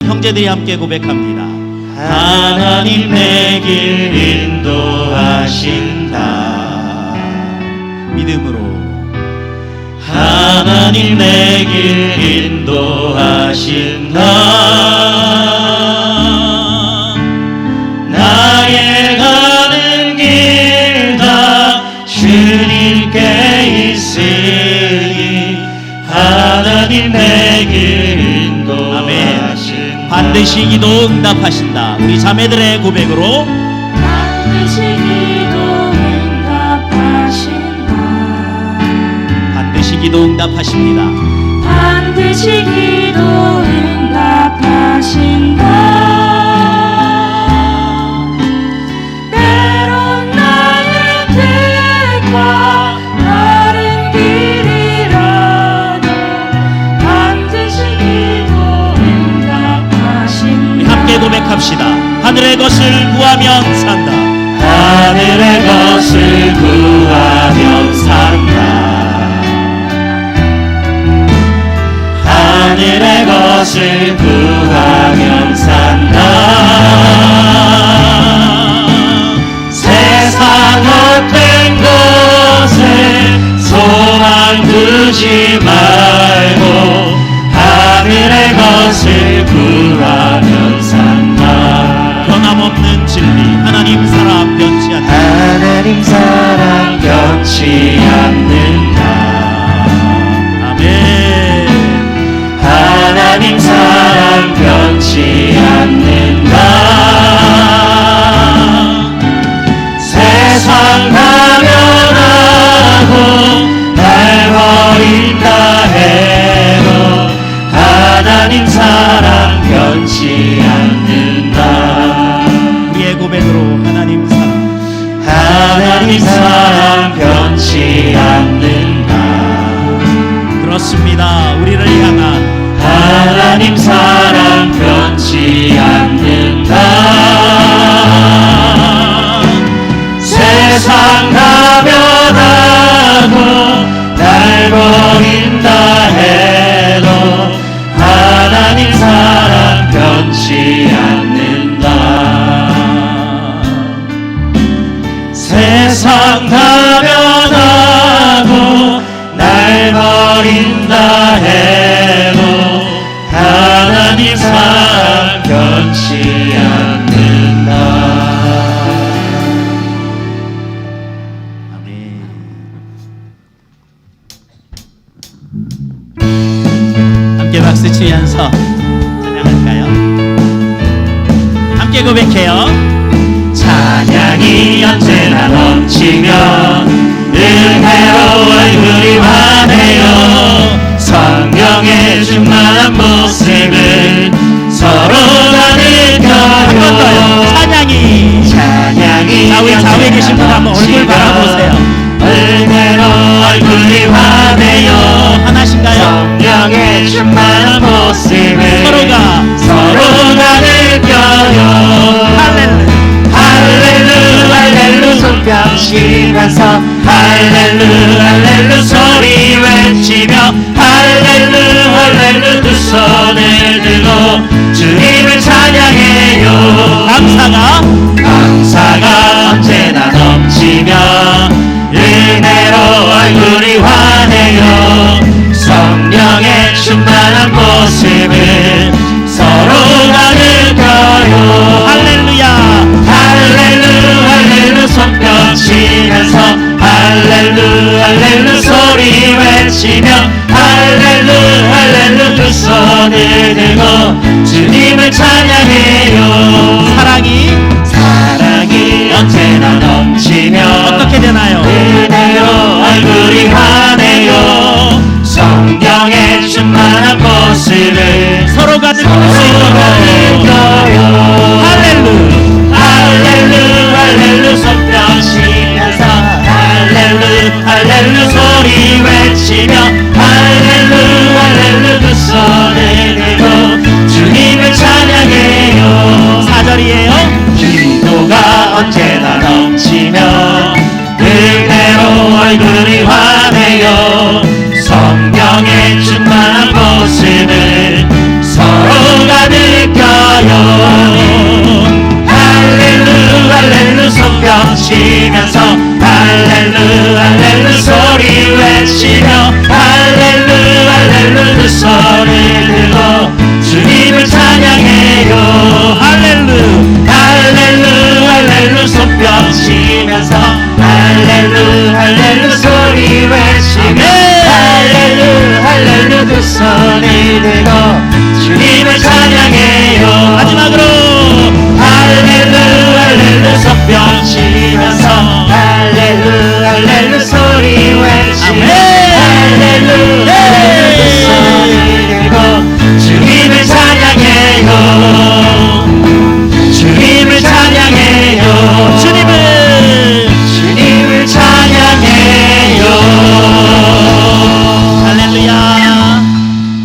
형제들이 함께 고백합니다. 하나님 내 길 인도하신다. 믿음으로 하나님 내 길 인도하신다. 나의 가는 길 다 주님께 있으니 하나님 내 길 인도하신다. 반드시 기도 응답하신다. 우리 자매들의 고백으로 반드시 기도 응답하신다. 반드시 기도 응답하십니다. 반드시 기도 응답하신다. 때론 나의 뜻과 다른 길이라도 반드시 기도 응답하신다. 우리 함께 고백합시다. 하늘의 것을 구하면 산다. 하늘의 것을 구하면 산다. 하늘의 것을 구하면 산다. 세상 헛된 것에 소망 두지 말고 하늘의 것을 구하면 산다. 변함없는 진리 하나님 사랑 변치 않는다. 하나님 사랑 변치 않는다. 아멘. 하나님 사랑 변치 않는다. 세상 가면하고 날 버린다 해도 하나님 사랑 변치 않는다. 우리의 고백으로 하나님 사랑 하나님 사랑 변치 않는다. 그렇습니다. 우리를 향한 하나님 사랑 변치 않는다. 세상 가면하고 날 버린다 해도 하나님 사랑 변치 않는다. 세상 가면하고 날 버린다 해도 하나님 사랑 변치 않는다. 아멘. 함께 박수 치면서 찬양할까요? 함께 고백해요. 찬양이 언제나 넘치며 은혜로 얼굴이 환해요. 성령의 충만한 모습을 서로가 한 번 더요. 느껴요. 찬양이 자, 우리 좌우에 계신 분 한번 얼굴 바라보세요. 은혜로 얼굴이 환해요. 하나신가요? 성령의 충만한 모습을 서로가 느껴요. 할렐루 할렐루 손뼉 치면서 할렐루 할렐루 소리 외치며 할렐루 할렐루 두 손을 들고 주님을 찬양해요. 감사가 감사가 언제나 넘치 할렐루 할렐루 손뼉 치면서 할렐루 할렐루 소리 외치며 할렐루 할렐루 두 손을 들고 주님을 찬양해요. 할렐루 할렐루 할렐루 손뼉 치면서 할렐루 할렐루 소리 외치며 할렐루 할렐루 두 손을 들고 주님을 찬양해요. 마지막으로 할렐루 할렐루 손뼉 치면서 할렐루 할렐루 소리 외치며 할렐루 할렐루 두 손을 들고 주님을 찬양해요. 주님을 찬양해요. 주님을 찬양해요. 할렐루야.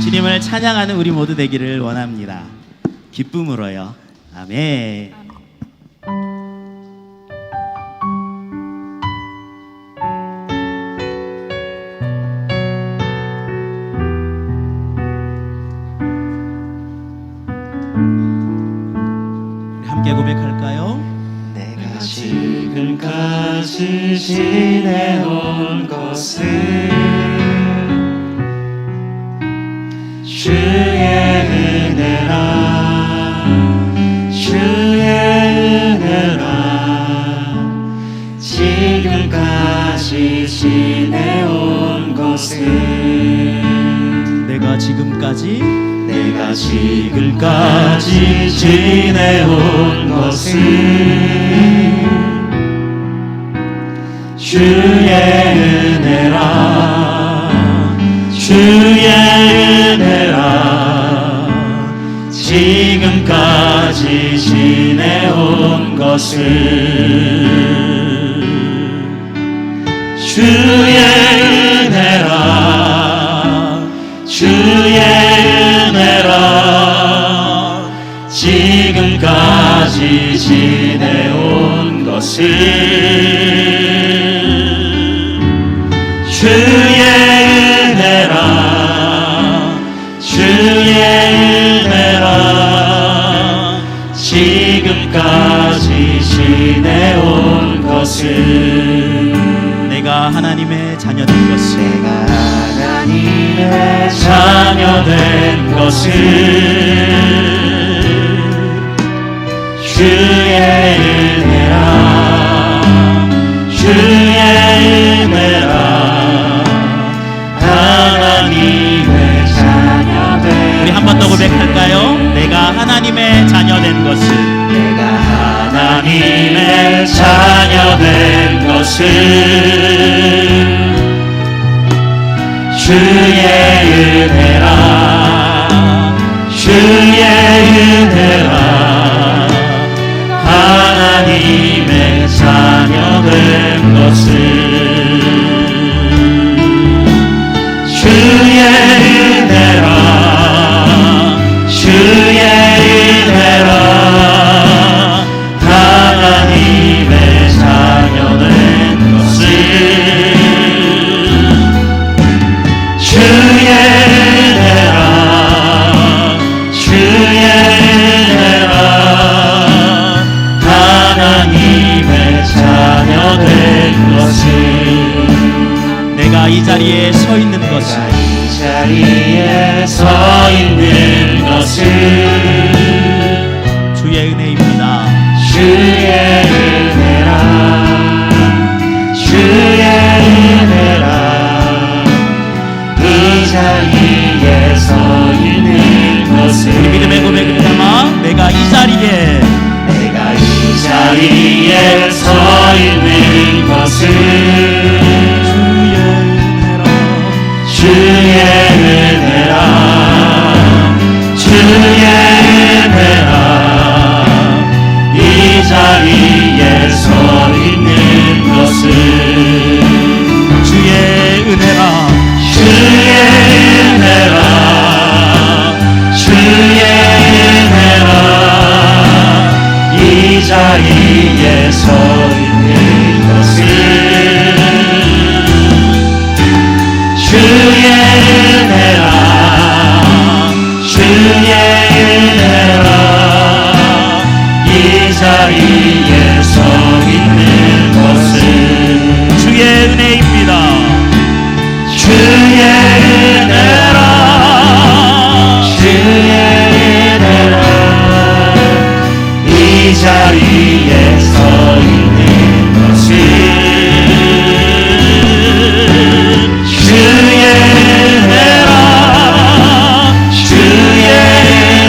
주님을 찬양하는 우리 모두 되기를 원합니다. 기쁨으로요. 아멘. 우리 함께 고백할까요? 내가 지금까지 지내온 것은 주의 은혜라 주의 은혜라 지금까지 지내온 것은 내가 지금까지 지내온 것은 주의 은혜라 주의 은혜라 지금까지 지내온 것은 주의 은혜라 주의 은혜라 지금까지 지내온 것은 주의 은혜라 주의 은혜라 지금까지 지내온 것은 내가 하나님의 자녀된 것을 하나님의 자녀된 것은 주의 은혜라 주의 은혜라 하나님의 자녀된 우리 한 번 더 고백할까요? 내가 하나님의 자녀된 것을 내가 하나님의 자녀된 것은 주의 은혜라 주의 은혜라 하나님의 자녀된 것은 주의 은혜라 주의 은혜라 하나님의 자녀된 것은 주의 은혜라 주의 은혜라 하나님의 자녀된 것은 내가 이 자리에 서 있는 것을 이 자리에 서 있는 것은 주의 은혜입니다. 주의 은혜라 주의 은혜라 이 자리에 서 있는 것은 우리 믿음의 고백을 담아 내가 이 자리에 서 있는 것은 주의 은혜라 주의 은혜라 이 자리에 서 있는 것은 주의 은혜라 주의 은혜라 주의 은혜라 이 자리에 서 있는 것은 주의 은혜라 주의 은혜라 자리에 서 있는 것은 주의 은혜라 주의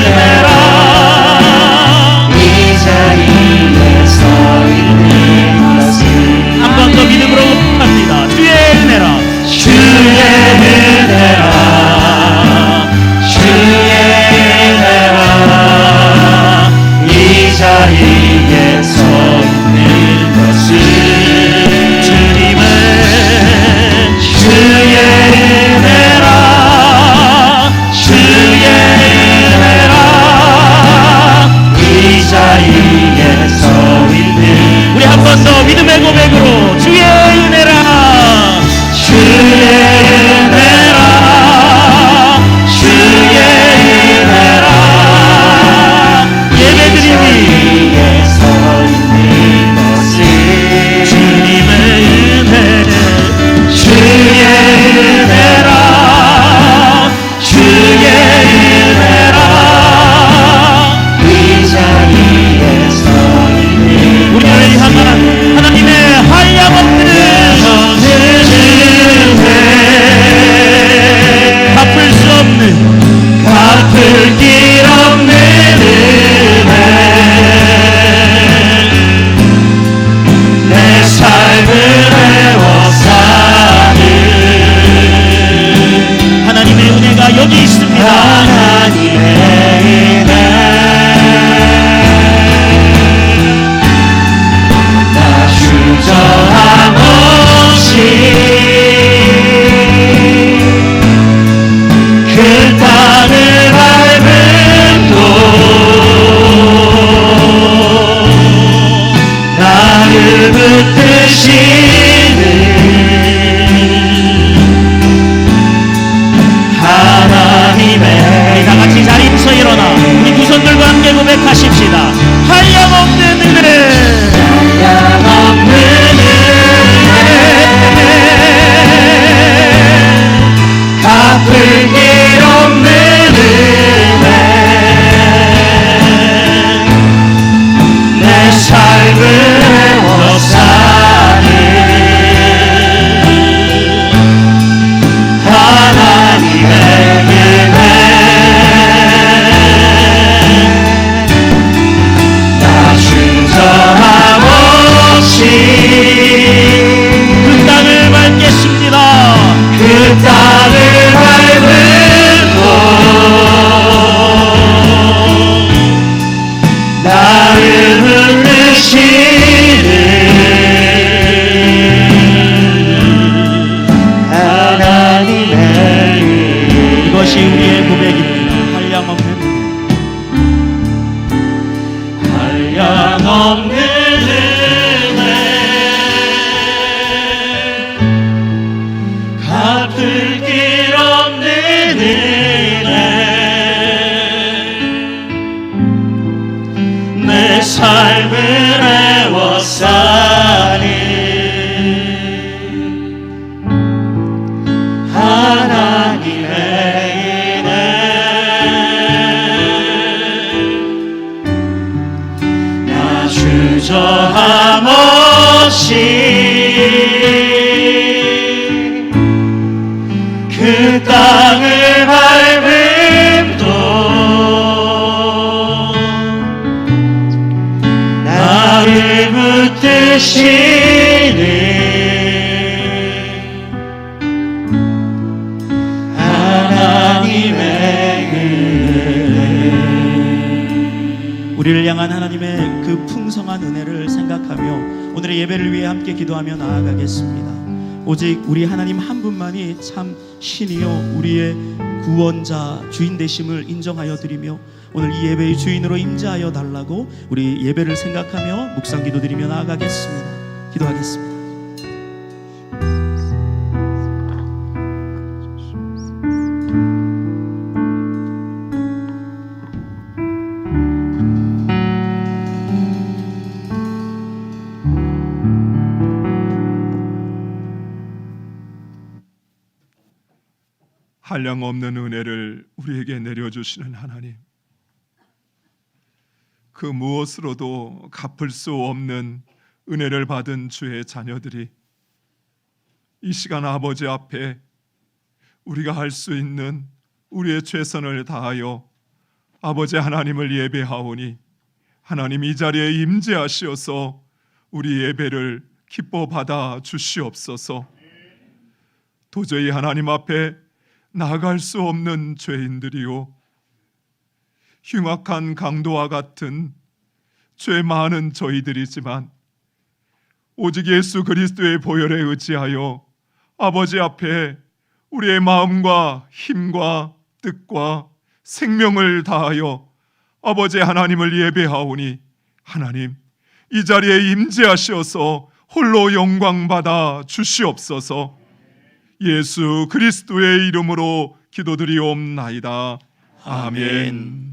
은혜라 이 자리에 서 있는 것은 한 번 더 믿음으로 합니다. 주의 은혜라 주의 은혜라 주의 은혜라 이 자리에 서 있는 것은 주님의 주의 은혜라 주의 은혜라 이 자리에 서 있는 우리 한 번 더 믿음의 고백으로 주의 은혜라 주의 은혜라 주의 은혜라 예배드림이 자리에 서 있는 것은 주님의 은혜를 주의 은혜라 주의 은혜라 이 자리에 서 있는 우리를 향한 하나님의 한량없는 갚을 수 없는 갚을 길 없는 은혜 내 삶을 해워 사는 하나님의 은혜가 여기 있습니다. 하나님의 은혜 나 주저함 없이 그 땅을 밟음도 나를 붙드시는 하나님의 우리 다 같이 자리에서 일어나 우리 두 손 들고 함께 고백하십시다. 한량없는 은혜 없는 은혜 갚을 길 없는 은혜 내 삶을 해워 사는 하나님의 은혜 나 주저함 없이 그 땅을 밟겠습니다. 그 땅을 밟음도 나를 붙드시는 하나님의 이것이 우리의 고백입니다. 한량없는 한량없는 은혜 갚을 길 없는 은혜 내 삶을 해워 사는 하나님의 은혜 나 주저함 없이 그 땅을 밟음도 나를 붙드시는 하나님의 은혜 우리를 향한 하나님의 그 풍성한 은혜를 생각하며 오늘의 예배를 위해 함께 기도하며 나아가겠습니다. 오직 우리 하나님 한 분만이 참 신이요 우리의 구원자 주인 되심을 인정하여 드리며 오늘 이 예배의 주인으로 임재하여 달라고 우리 예배를 생각하며 묵상 기도드리며 나아가겠습니다. 기도하겠습니다. 한량없는 은혜를 우리에게 내려주시는 하나님, 그 무엇으로도 갚을 수 없는 은혜를 받은 주의 자녀들이 이 시간 아버지 앞에 우리가 할 수 있는 우리의 최선을 다하여 아버지 하나님을 예배하오니 하나님 이 자리에 임재하시어서 우리 예배를 기뻐 받아 주시옵소서. 도저히 하나님 앞에 나아갈 수 없는 죄인들이요, 흉악한 강도와 같은 죄 많은 저희들이지만 오직 예수 그리스도의 보혈에 의지하여 아버지 앞에 우리의 마음과 힘과 뜻과 생명을 다하여 아버지 하나님을 예배하오니 하나님 이 자리에 임재하시어서 홀로 영광 받아 주시옵소서. 예수 그리스도의 이름으로 기도드리옵나이다. 아멘.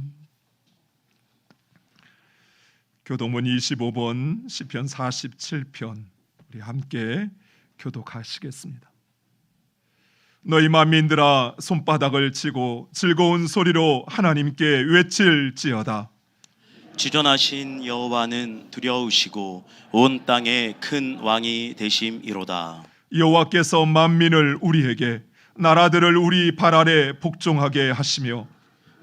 교동문 25번 시편 47편 우리 함께 교독하시겠습니다. 너희 만민들아 손바닥을 치고 즐거운 소리로 하나님께 외칠지어다. 주존하신 여호와는 두려우시고 온 땅에 큰 왕이 되심이로다. 여호와께서 만민을 우리에게 나라들을 우리 발 아래 복종하게 하시며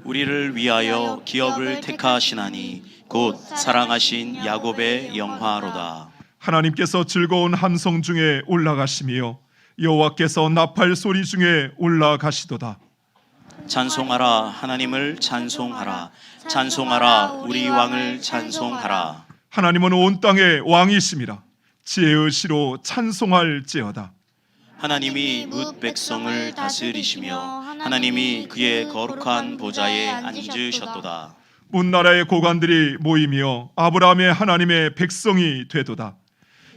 우리를 위하여 기업을 택하시나니 곧 사랑하신 야곱의 영화로다. 하나님께서 즐거운 함성 중에 올라가시며 여호와께서 나팔 소리 중에 올라가시도다. 찬송하라 하나님을 찬송하라. 찬송하라 우리 왕을 찬송하라. 하나님은 온 땅의 왕이심이라. 지혜의 시로 찬송할지어다. 하나님이 뭇 백성을 다스리시며 하나님이 그의 거룩한 보좌에 앉으셨도다. 문나라의 고관들이 모이며 아브라함의 하나님의 백성이 되도다.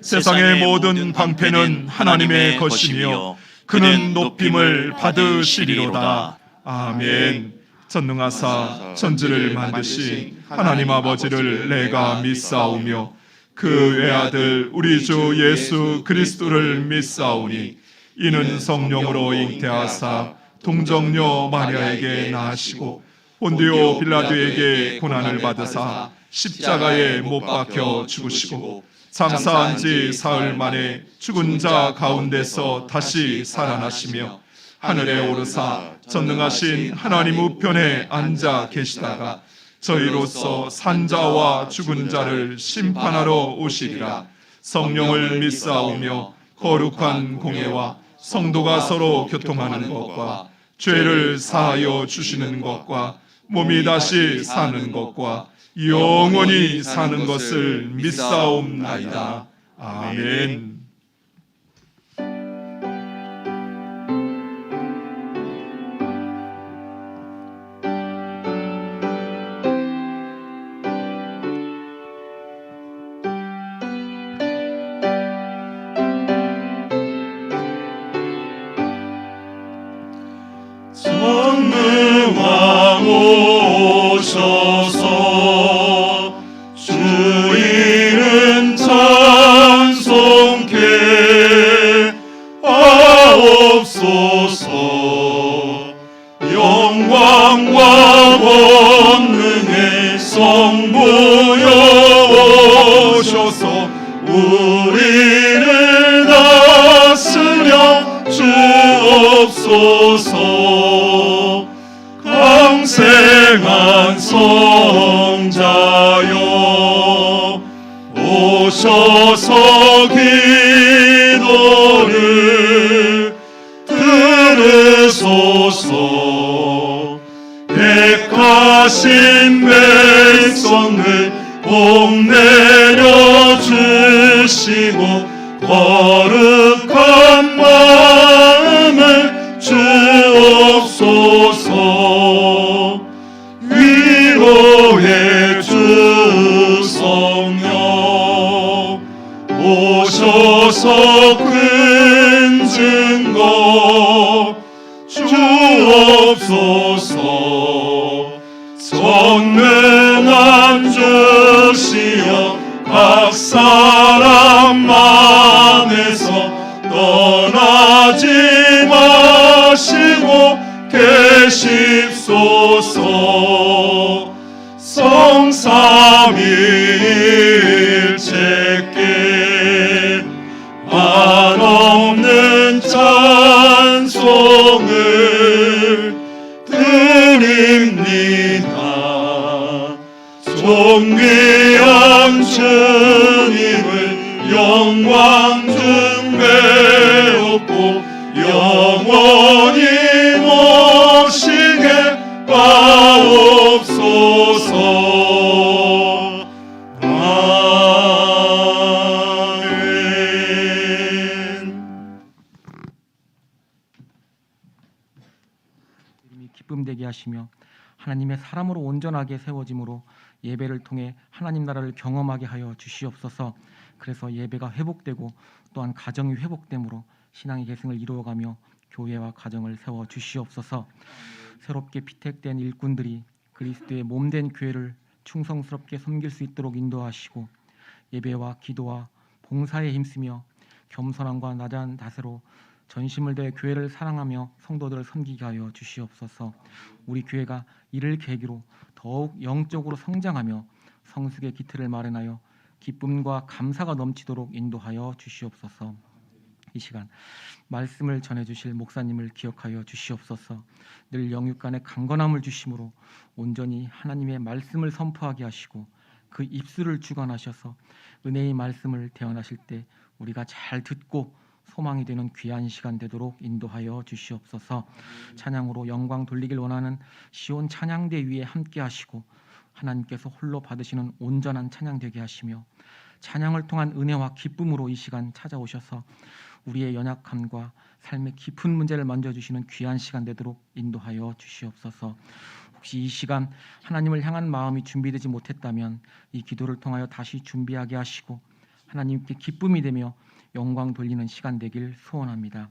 세상의 모든 방패는 하나님의 것이며 그는 높임을 받으시리로다. 아멘. 전능하사 천지를 만드신 하나님 아버지를 내가 믿사오며 그 외아들 우리 주 예수 그리스도를 믿사오니 이는 성령으로 잉태하사 동정녀 마리아에게 낳으시고 본디오 빌라도에게 고난을 받으사 십자가에 못 박혀 죽으시고 장사한 지 사흘 만에 죽은 자 가운데서 다시 살아나시며 하늘에 오르사 전능하신 하나님 우편에 앉아 계시다가 저희로서 산자와 죽은 자를 심판하러 오시리라. 성령을 믿사오며 거룩한 공예와 성도가 서로 교통하는 것과 죄를 사하여 주시는 것과 몸이 다시 사는 것과 영원히 사는 것을 믿사옵나이다. 아멘. 전능왕 오셔서 주 이름 찬송케 하옵소서. 영광과 권능의 성부여 오셔서 우리를 다스려 주옵소서. 강생한 성자여 오셔서 기도를 들으소서. 택하신 백성을 복 내려 주시고 거룩한 마음을 주옵소서. 위로의 주 성령 오셔서 큰 증거 주옵소서. 전능한 주시여 각 사람 맘에서 떠나지 마시고 계십소서. 성삼 삼위일체께 한없는 찬송을 드립니다. 존귀한 주님을 영광 중배옵고 영원히 모시게 하옵소서. 아멘. 이름이 기쁨되게 하시며 하나님의 사람으로 온전하게 세워짐으로 예배를 통해 하나님 나라를 경험하게 하여 주시옵소서. 그래서 예배가 회복되고 또한 가정이 회복됨으로 신앙의 계승을 이루어가며 교회와 가정을 세워 주시옵소서. 새롭게 피택된 일꾼들이 그리스도의 몸된 교회를 충성스럽게 섬길 수 있도록 인도하시고 예배와 기도와 봉사에 힘쓰며 겸손함과 낮은 자세로 전심을 다해 교회를 사랑하며 성도들을 섬기게 하여 주시옵소서. 우리 교회가 이를 계기로 더욱 영적으로 성장하며 성숙의 기틀을 마련하여 기쁨과 감사가 넘치도록 인도하여 주시옵소서. 이 시간 말씀을 전해주실 목사님을 기억하여 주시옵소서. 늘 영육간의 강건함을 주심으로 온전히 하나님의 말씀을 선포하게 하시고 그 입술을 주관하셔서 은혜의 말씀을 대언하실 때 우리가 잘 듣고 소망이 되는 귀한 시간 되도록 인도하여 주시옵소서. 찬양으로 영광 돌리길 원하는 시온 찬양대 위에 함께 하시고 하나님께서 홀로 받으시는 온전한 찬양 되게 하시며 찬양을 통한 은혜와 기쁨으로 이 시간 찾아오셔서 우리의 연약함과 삶의 깊은 문제를 만져주시는 귀한 시간 되도록 인도하여 주시옵소서. 혹시 이 시간 하나님을 향한 마음이 준비되지 못했다면 이 기도를 통하여 다시 준비하게 하시고 하나님께 기쁨이 되며 영광 돌리는 시간 되길 소원합니다.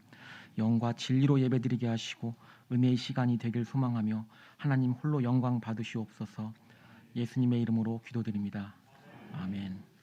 영과 진리로 예배드리게 하시고 은혜의 시간이 되길 소망하며 하나님 홀로 영광 받으시옵소서. 예수님의 이름으로 기도드립니다. 아멘.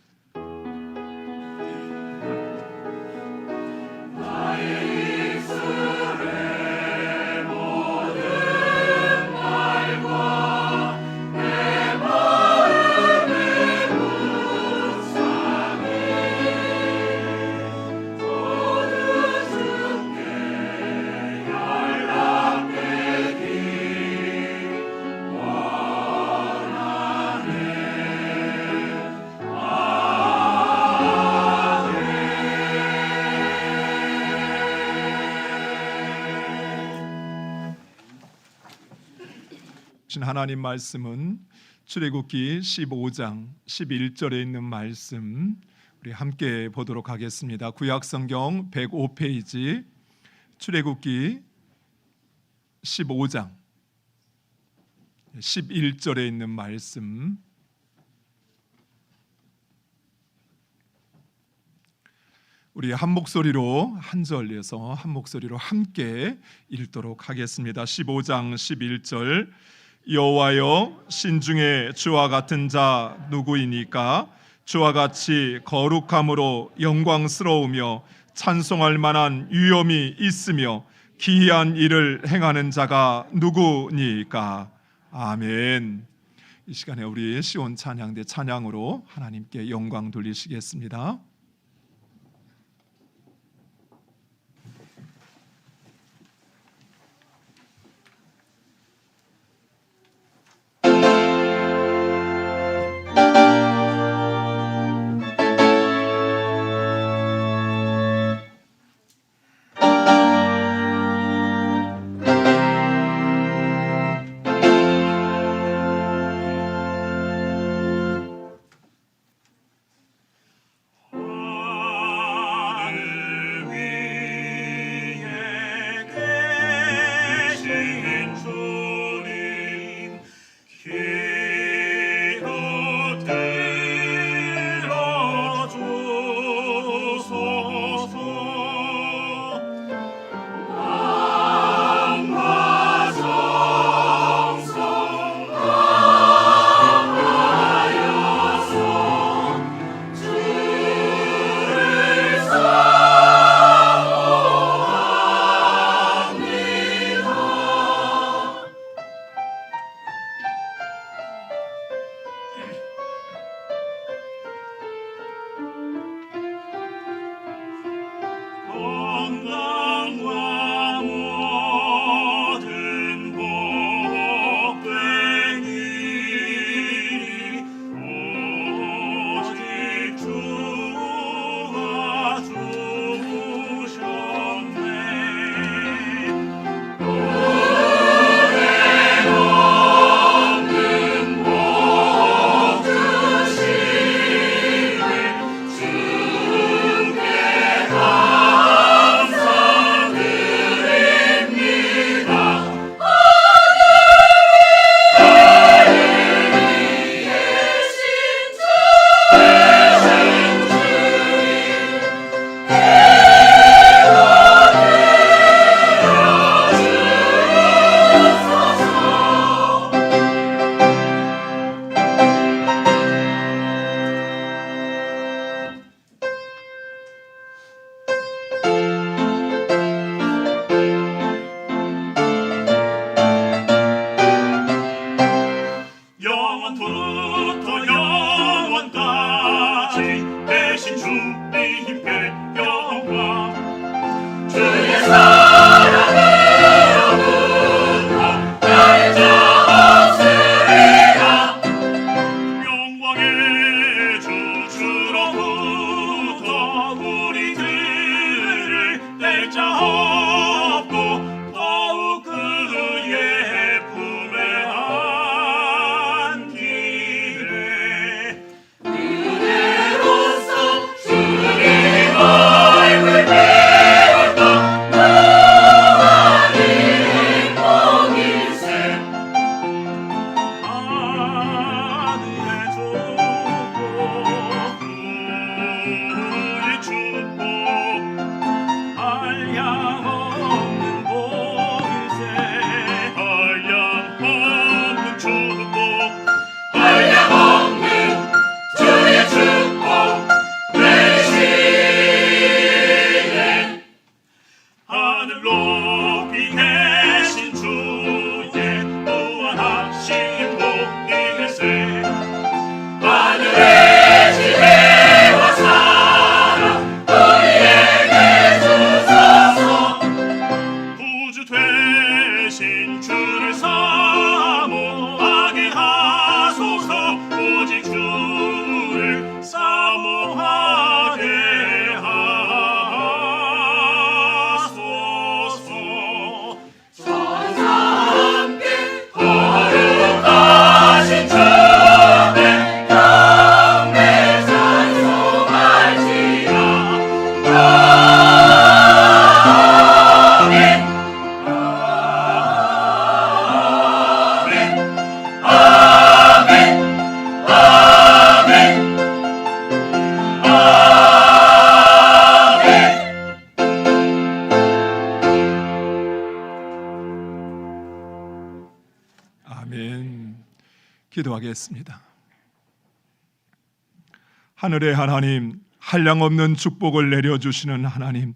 하나님 말씀은 출애굽기 15장 11절에 있는 말씀 우리 함께 보도록 하겠습니다. 구약성경 105페이지 출애굽기 15장 11절에 있는 말씀 우리 한 목소리로 한 절에서 한 목소리로 함께 읽도록 하겠습니다. 15장 11절 여호와여 신중에 주와 같은 자 누구이니까 주와 같이 거룩함으로 영광스러우며 찬송할 만한 위엄이 있으며 기이한 일을 행하는 자가 누구니까. 아멘. 이 시간에 우리 시온 찬양대 찬양으로 하나님께 영광 돌리시겠습니다. 오직 주를 사모하게 하소서. 천사 함께 거룩하신 주의 경배 찬송할지라. 아멘. 기도하겠습니다. 하늘의 하나님, 한량없는 축복을 내려주시는 하나님,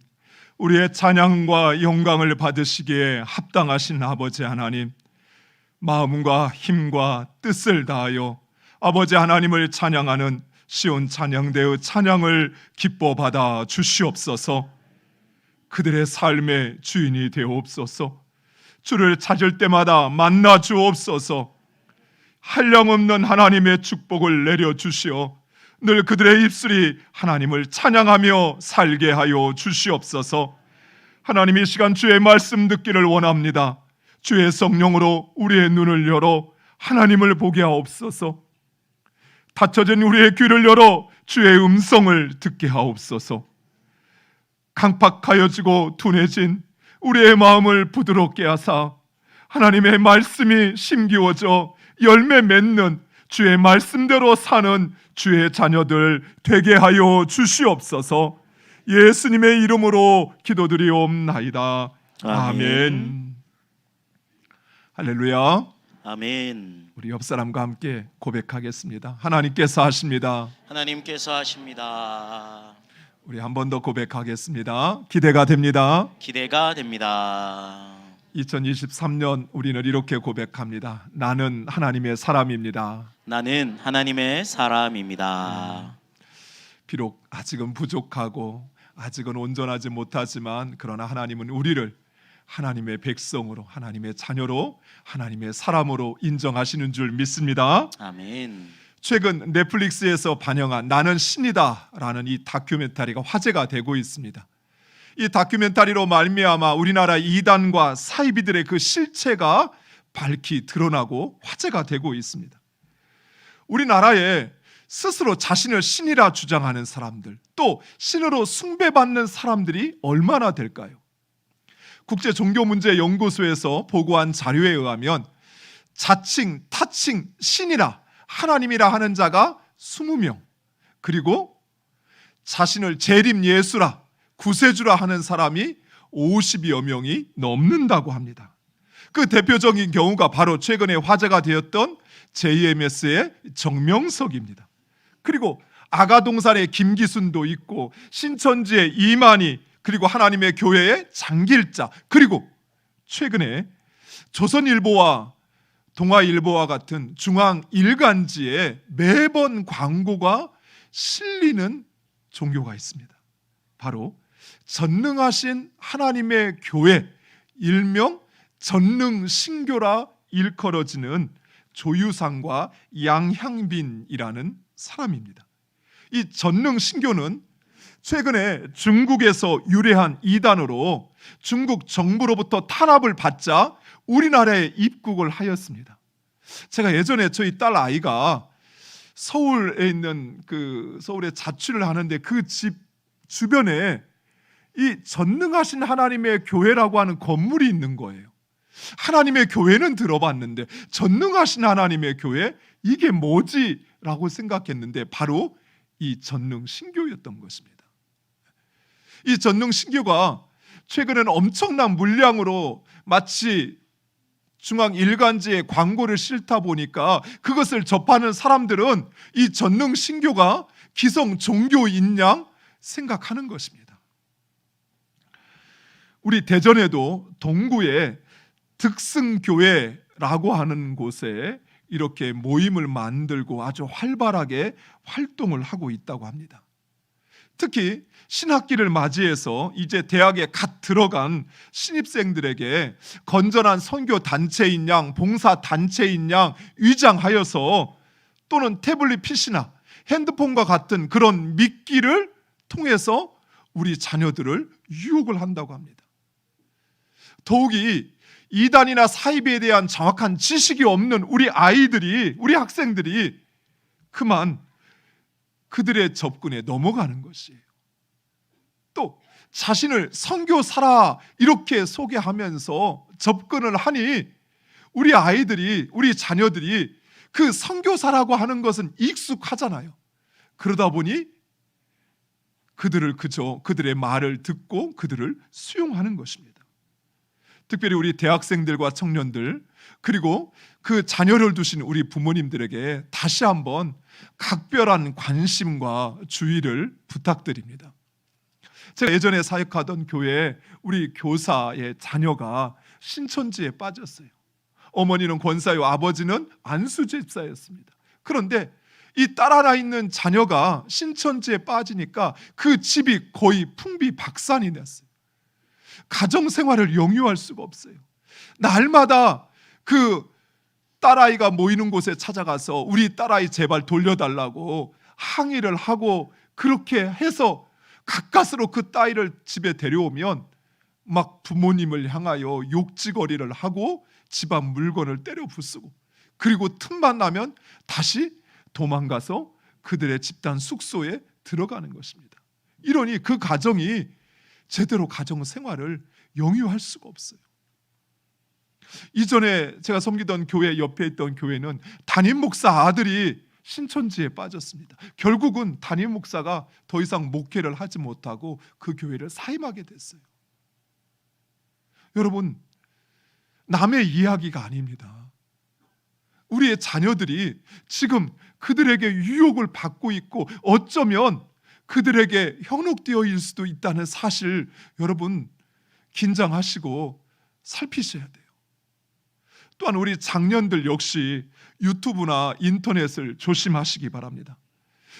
우리의 찬양과 영광을 받으시기에 합당하신 아버지 하나님, 마음과 힘과 뜻을 다하여 아버지 하나님을 찬양하는 시온 찬양대의 찬양을 기뻐 받아 주시옵소서. 그들의 삶의 주인이 되옵소서. 주를 찾을 때마다 만나 주옵소서. 한량없는 하나님의 축복을 내려주시어 늘 그들의 입술이 하나님을 찬양하며 살게 하여 주시옵소서. 하나님, 이 시간 주의 말씀 듣기를 원합니다. 주의 성령으로 우리의 눈을 열어 하나님을 보게 하옵소서. 닫혀진 우리의 귀를 열어 주의 음성을 듣게 하옵소서. 강팍하여지고 둔해진 우리의 마음을 부드럽게 하사 하나님의 말씀이 심기워져 열매 맺는 주의 말씀대로 사는 주의 자녀들 되게 하여 주시옵소서. 예수님의 이름으로 기도드리옵나이다. 아멘. 할렐루야. 아멘. 우리 옆 사람과 함께 고백하겠습니다. 하나님께서 하십니다. 하나님께서 하십니다. 우리 한 번 더 고백하겠습니다. 기대가 됩니다. 기대가 됩니다. 2023년 우리는 이렇게 고백합니다. 나는 하나님의 사람입니다. 나는 하나님의 사람입니다. 비록 아직은 부족하고 아직은 온전하지 못하지만 그러나 하나님은 우리를 하나님의 백성으로, 하나님의 자녀로, 하나님의 사람으로 인정하시는 줄 믿습니다. 아멘. 최근 넷플릭스에서 반영한 나는 신이다 라는 이 다큐멘터리가 화제가 되고 있습니다. 이 다큐멘터리로 말미암아 우리나라 이단과 사이비들의 그 실체가 밝히 드러나고 화제가 되고 있습니다. 우리나라에 스스로 자신을 신이라 주장하는 사람들, 또 신으로 숭배받는 사람들이 얼마나 될까요? 국제종교문제연구소에서 보고한 자료에 의하면 자칭, 타칭, 신이라, 하나님이라 하는 자가 20명, 그리고 자신을 재림 예수라, 구세주라 하는 사람이 50여 명이 넘는다고 합니다. 그 대표적인 경우가 바로 최근에 화제가 되었던 JMS의 정명석입니다. 그리고 아가동산의 김기순도 있고 신천지의 이만희, 그리고 하나님의 교회의 장길자, 그리고 최근에 조선일보와 동아일보와 같은 중앙일간지에 매번 광고가 실리는 종교가 있습니다. 바로 전능하신 하나님의 교회, 일명 전능신교라 일컬어지는 조유상과 양향빈이라는 사람입니다. 이 전능신교는 최근에 중국에서 유래한 이단으로 중국 정부로부터 탄압을 받자 우리나라에 입국을 하였습니다. 제가 예전에 저희 딸 아이가 서울에 있는 서울에 자취를 하는데 그 집 주변에 이 전능하신 하나님의 교회라고 하는 건물이 있는 거예요. 하나님의 교회는 들어봤는데 전능하신 하나님의 교회? 이게 뭐지? 라고 생각했는데 바로 이 전능신교였던 것입니다. 이 전능신교가 최근에는 엄청난 물량으로 마치 중앙일간지에 광고를 싣다 보니까 그것을 접하는 사람들은 이 전능신교가 기성 종교인 양 생각하는 것입니다. 우리 대전에도 동구에 득승교회라고 하는 곳에 이렇게 모임을 만들고 아주 활발하게 활동을 하고 있다고 합니다. 특히 신학기를 맞이해서 이제 대학에 갓 들어간 신입생들에게 건전한 선교 단체인 양, 봉사 단체인 양 위장하여서 또는 태블릿 PC나 핸드폰과 같은 그런 미끼를 통해서 우리 자녀들을 유혹을 한다고 합니다. 더욱이 이단이나 사이비에 대한 정확한 지식이 없는 우리 아이들이, 우리 학생들이 그만 그들의 접근에 넘어가는 것이에요. 또 자신을 선교사라 이렇게 소개하면서 접근을 하니 우리 아이들이, 우리 자녀들이 그 선교사라고 하는 것은 익숙하잖아요. 그러다 보니 그들을 그저 그들의 말을 듣고 그들을 수용하는 것입니다. 특별히 우리 대학생들과 청년들, 그리고 그 자녀를 두신 우리 부모님들에게 다시 한번 각별한 관심과 주의를 부탁드립니다. 제가 예전에 사역하던 교회에 우리 교사의 자녀가 신천지에 빠졌어요. 어머니는 권사요, 아버지는 안수 집사였습니다. 그런데 이 딸 하나 있는 자녀가 신천지에 빠지니까 그 집이 거의 풍비박산이 났어요. 가정생활을 영유할 수가 없어요. 날마다 그 딸아이가 모이는 곳에 찾아가서 우리 딸아이 제발 돌려달라고 항의를 하고, 그렇게 해서 가까스로 그 딸을 집에 데려오면 막 부모님을 향하여 욕지거리를 하고 집안 물건을 때려 부수고, 그리고 틈만 나면 다시 도망가서 그들의 집단 숙소에 들어가는 것입니다. 이러니 그 가정이 제대로 가정 생활을 영유할 수가 없어요. 이전에 제가 섬기던 교회 옆에 있던 교회는 담임 목사 아들이 신천지에 빠졌습니다. 결국은 담임 목사가 더 이상 목회를 하지 못하고 그 교회를 사임하게 됐어요. 여러분, 남의 이야기가 아닙니다. 우리의 자녀들이 지금 그들에게 유혹을 받고 있고 어쩌면 그들에게 현혹되어일 수도 있다는 사실, 여러분 긴장하시고 살피셔야 돼요. 또한 우리 장년들 역시 유튜브나 인터넷을 조심하시기 바랍니다.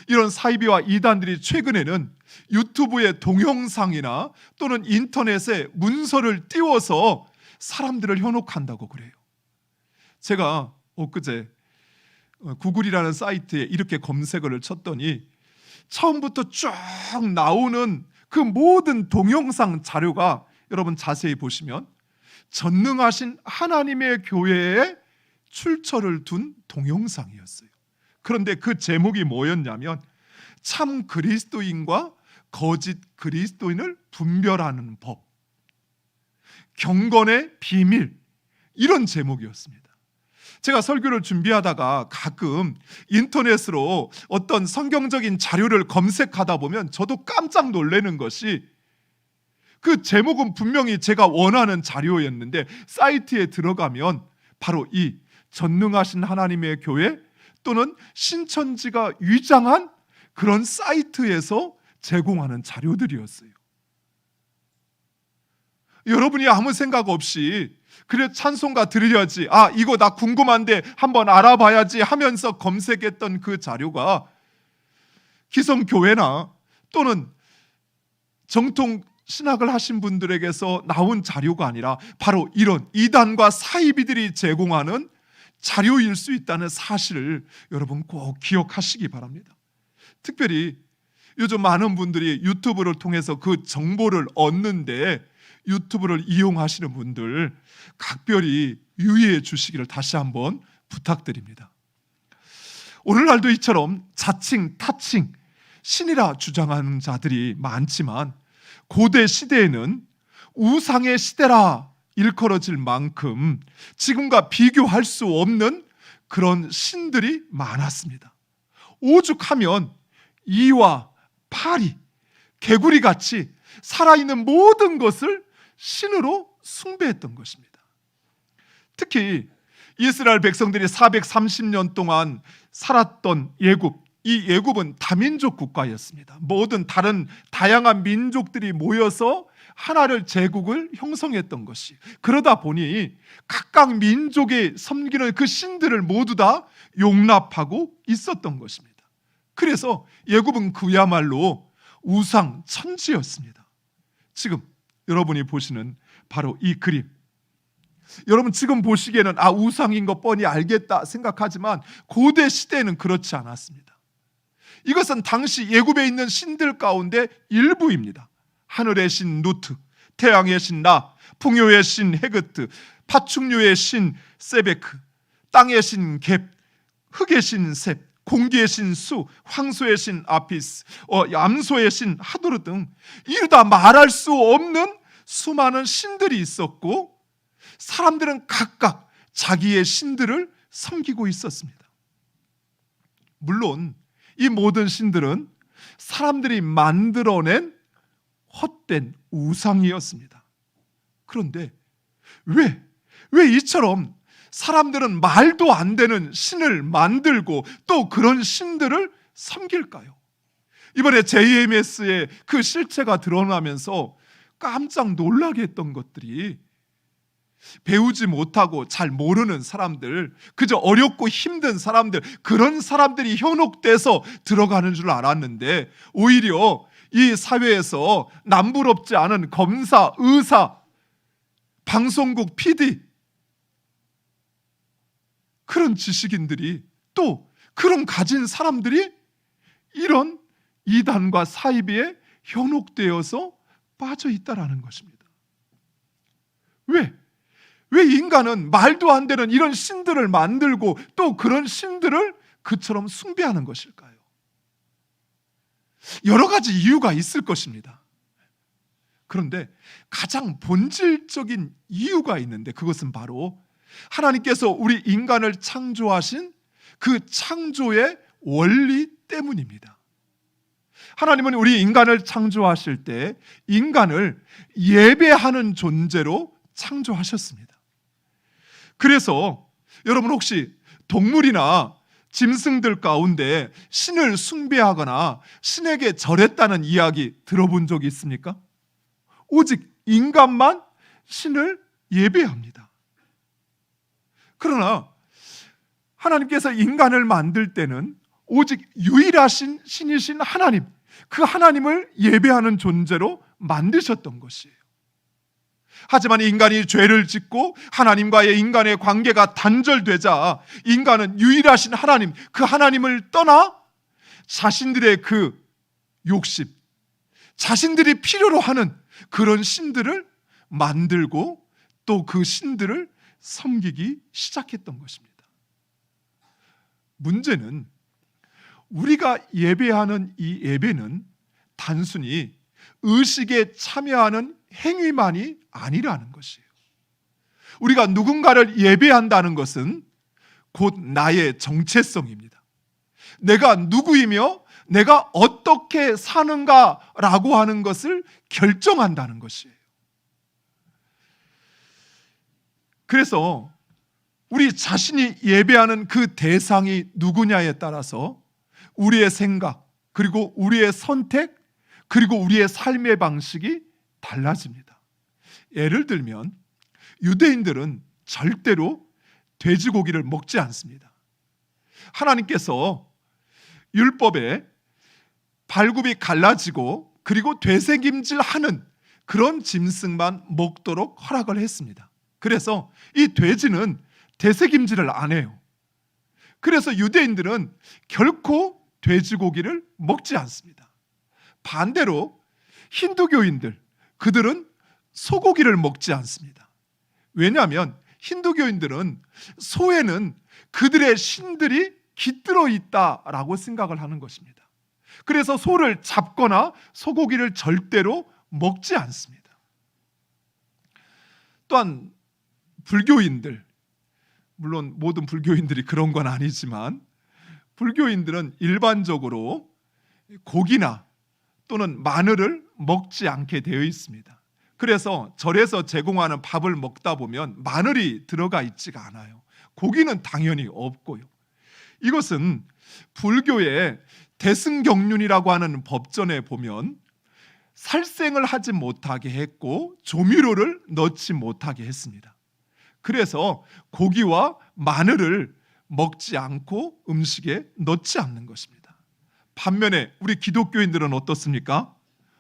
이런 사이비와 이단들이 최근에는 유튜브의 동영상이나 또는 인터넷에 문서를 띄워서 사람들을 현혹한다고 그래요. 제가 엊그제 구글이라는 사이트에 이렇게 검색어를 쳤더니 처음부터 쭉 나오는 그 모든 동영상 자료가, 여러분 자세히 보시면 전능하신 하나님의 교회에 출처를 둔 동영상이었어요. 그런데 그 제목이 뭐였냐면 참 그리스도인과 거짓 그리스도인을 분별하는 법, 경건의 비밀, 이런 제목이었습니다. 제가 설교를 준비하다가 가끔 인터넷으로 어떤 성경적인 자료를 검색하다 보면 저도 깜짝 놀라는 것이, 그 제목은 분명히 제가 원하는 자료였는데 사이트에 들어가면 바로 이 전능하신 하나님의 교회 또는 신천지가 위장한 그런 사이트에서 제공하는 자료들이었어요. 여러분이 아무 생각 없이 그래 찬송가 들으려지, 이거 나 궁금한데 한번 알아봐야지 하면서 검색했던 그 자료가 기성교회나 또는 정통 신학을 하신 분들에게서 나온 자료가 아니라 바로 이런 이단과 사이비들이 제공하는 자료일 수 있다는 사실을 여러분 꼭 기억하시기 바랍니다. 특별히 요즘 많은 분들이 유튜브를 통해서 그 정보를 얻는데 유튜브를 이용하시는 분들 각별히 유의해 주시기를 다시 한번 부탁드립니다. 오늘날도 이처럼 자칭 타칭 신이라 주장하는 자들이 많지만 고대 시대에는 우상의 시대라 일컬어질 만큼 지금과 비교할 수 없는 그런 신들이 많았습니다. 오죽하면 이와 파리, 개구리 같이 살아있는 모든 것을 신으로 숭배했던 것입니다. 특히 이스라엘 백성들이 430년 동안 살았던 예굽, 이 예굽은 다민족 국가였습니다. 모든 다른 다양한 민족들이 모여서 하나를 제국을 형성했던 것이, 그러다 보니 각각 민족이 섬기는 그 신들을 모두 다 용납하고 있었던 것입니다. 그래서 예굽은 그야말로 우상 천지였습니다. 지금 여러분이 보시는 바로 이 그림, 여러분 지금 보시기에는 우상인 거 뻔히 알겠다 생각하지만 고대 시대에는 그렇지 않았습니다. 이것은 당시 예굽에 있는 신들 가운데 일부입니다. 하늘의 신 누트, 태양의 신 라, 풍요의 신 헤그트, 파충류의 신 세베크, 땅의 신 갭, 흙의 신 셉, 공기의 신 수, 황소의 신 아피스, 암소의 신 하두르 등 이루다 말할 수 없는 수많은 신들이 있었고, 사람들은 각각 자기의 신들을 섬기고 있었습니다. 물론 이 모든 신들은 사람들이 만들어낸 헛된 우상이었습니다. 그런데 왜 이처럼 사람들은 말도 안 되는 신을 만들고 또 그런 신들을 섬길까요? 이번에 JMS의 그 실체가 드러나면서 깜짝 놀라게 했던 것들이, 배우지 못하고 잘 모르는 사람들, 그저 어렵고 힘든 사람들, 그런 사람들이 현혹돼서 들어가는 줄 알았는데, 오히려 이 사회에서 남부럽지 않은 검사, 의사, 방송국 PD, 그런 지식인들이, 또 그런 가진 사람들이 이런 이단과 사이비에 현혹되어서 빠져 있다라는 것입니다. 왜 인간은 말도 안 되는 이런 신들을 만들고 또 그런 신들을 그처럼 숭배하는 것일까요? 여러 가지 이유가 있을 것입니다. 그런데 가장 본질적인 이유가 있는데, 그것은 바로 하나님께서 우리 인간을 창조하신 그 창조의 원리 때문입니다. 하나님은 우리 인간을 창조하실 때 인간을 예배하는 존재로 창조하셨습니다. 그래서 여러분 혹시 동물이나 짐승들 가운데 신을 숭배하거나 신에게 절했다는 이야기 들어본 적이 있습니까? 오직 인간만 신을 예배합니다. 그러나 하나님께서 인간을 만들 때는 오직 유일하신 신이신 하나님, 그 하나님을 예배하는 존재로 만드셨던 것이에요. 하지만 인간이 죄를 짓고 하나님과의 인간의 관계가 단절되자 인간은 유일하신 하나님, 그 하나님을 떠나 자신들의 그 욕심, 자신들이 필요로 하는 그런 신들을 만들고 또 그 신들을 섬기기 시작했던 것입니다. 문제는 우리가 예배하는 이 예배는 단순히 의식에 참여하는 행위만이 아니라는 것이에요. 우리가 누군가를 예배한다는 것은 곧 나의 정체성입니다. 내가 누구이며 내가 어떻게 사는가라고 하는 것을 결정한다는 것이에요. 그래서 우리 자신이 예배하는 그 대상이 누구냐에 따라서 우리의 생각, 그리고 우리의 선택, 그리고 우리의 삶의 방식이 달라집니다. 예를 들면 유대인들은 절대로 돼지고기를 먹지 않습니다. 하나님께서 율법에 발굽이 갈라지고 그리고 되새김질하는 그런 짐승만 먹도록 허락을 했습니다. 그래서 이 돼지는 되새김질을 안 해요. 그래서 유대인들은 결코 돼지고기를 먹지 않습니다. 반대로 힌두교인들, 그들은 소고기를 먹지 않습니다. 왜냐하면 힌두교인들은 소에는 그들의 신들이 깃들어 있다라고 생각을 하는 것입니다. 그래서 소를 잡거나 소고기를 절대로 먹지 않습니다. 또한 불교인들, 물론 모든 불교인들이 그런 건 아니지만 불교인들은 일반적으로 고기나 또는 마늘을 먹지 않게 되어 있습니다. 그래서 절에서 제공하는 밥을 먹다 보면 마늘이 들어가 있지가 않아요. 고기는 당연히 없고요. 이것은 불교의 대승경륜이라고 하는 법전에 보면 살생을 하지 못하게 했고 조미료를 넣지 못하게 했습니다. 그래서 고기와 마늘을 먹지 않고 음식에 넣지 않는 것입니다. 반면에 우리 기독교인들은 어떻습니까?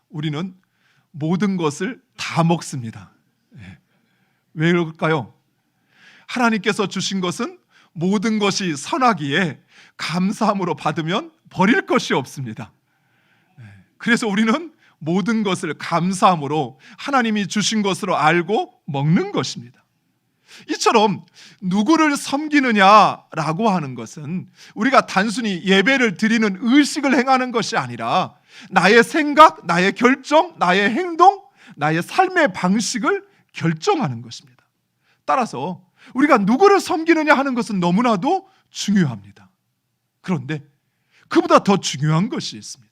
우리는 모든 것을 다 먹습니다. 왜 그럴까요? 하나님께서 주신 것은 모든 것이 선하기에 감사함으로 받으면 버릴 것이 없습니다. 그래서 우리는 모든 것을 감사함으로 하나님이 주신 것으로 알고 먹는 것입니다. 이처럼 누구를 섬기느냐라고 하는 것은 우리가 단순히 예배를 드리는 의식을 행하는 것이 아니라 나의 생각, 나의 결정, 나의 행동, 나의 삶의 방식을 결정하는 것입니다. 따라서 우리가 누구를 섬기느냐 하는 것은 너무나도 중요합니다. 그런데 그보다 더 중요한 것이 있습니다.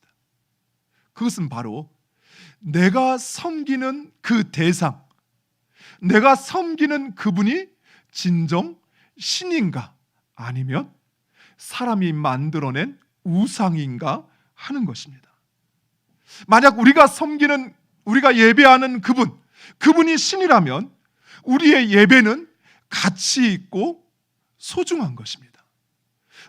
그것은 바로 내가 섬기는 그 대상, 내가 섬기는 그분이 진정 신인가 아니면 사람이 만들어낸 우상인가 하는 것입니다. 만약 우리가 섬기는, 우리가 예배하는 그분이 신이라면 우리의 예배는 가치 있고 소중한 것입니다.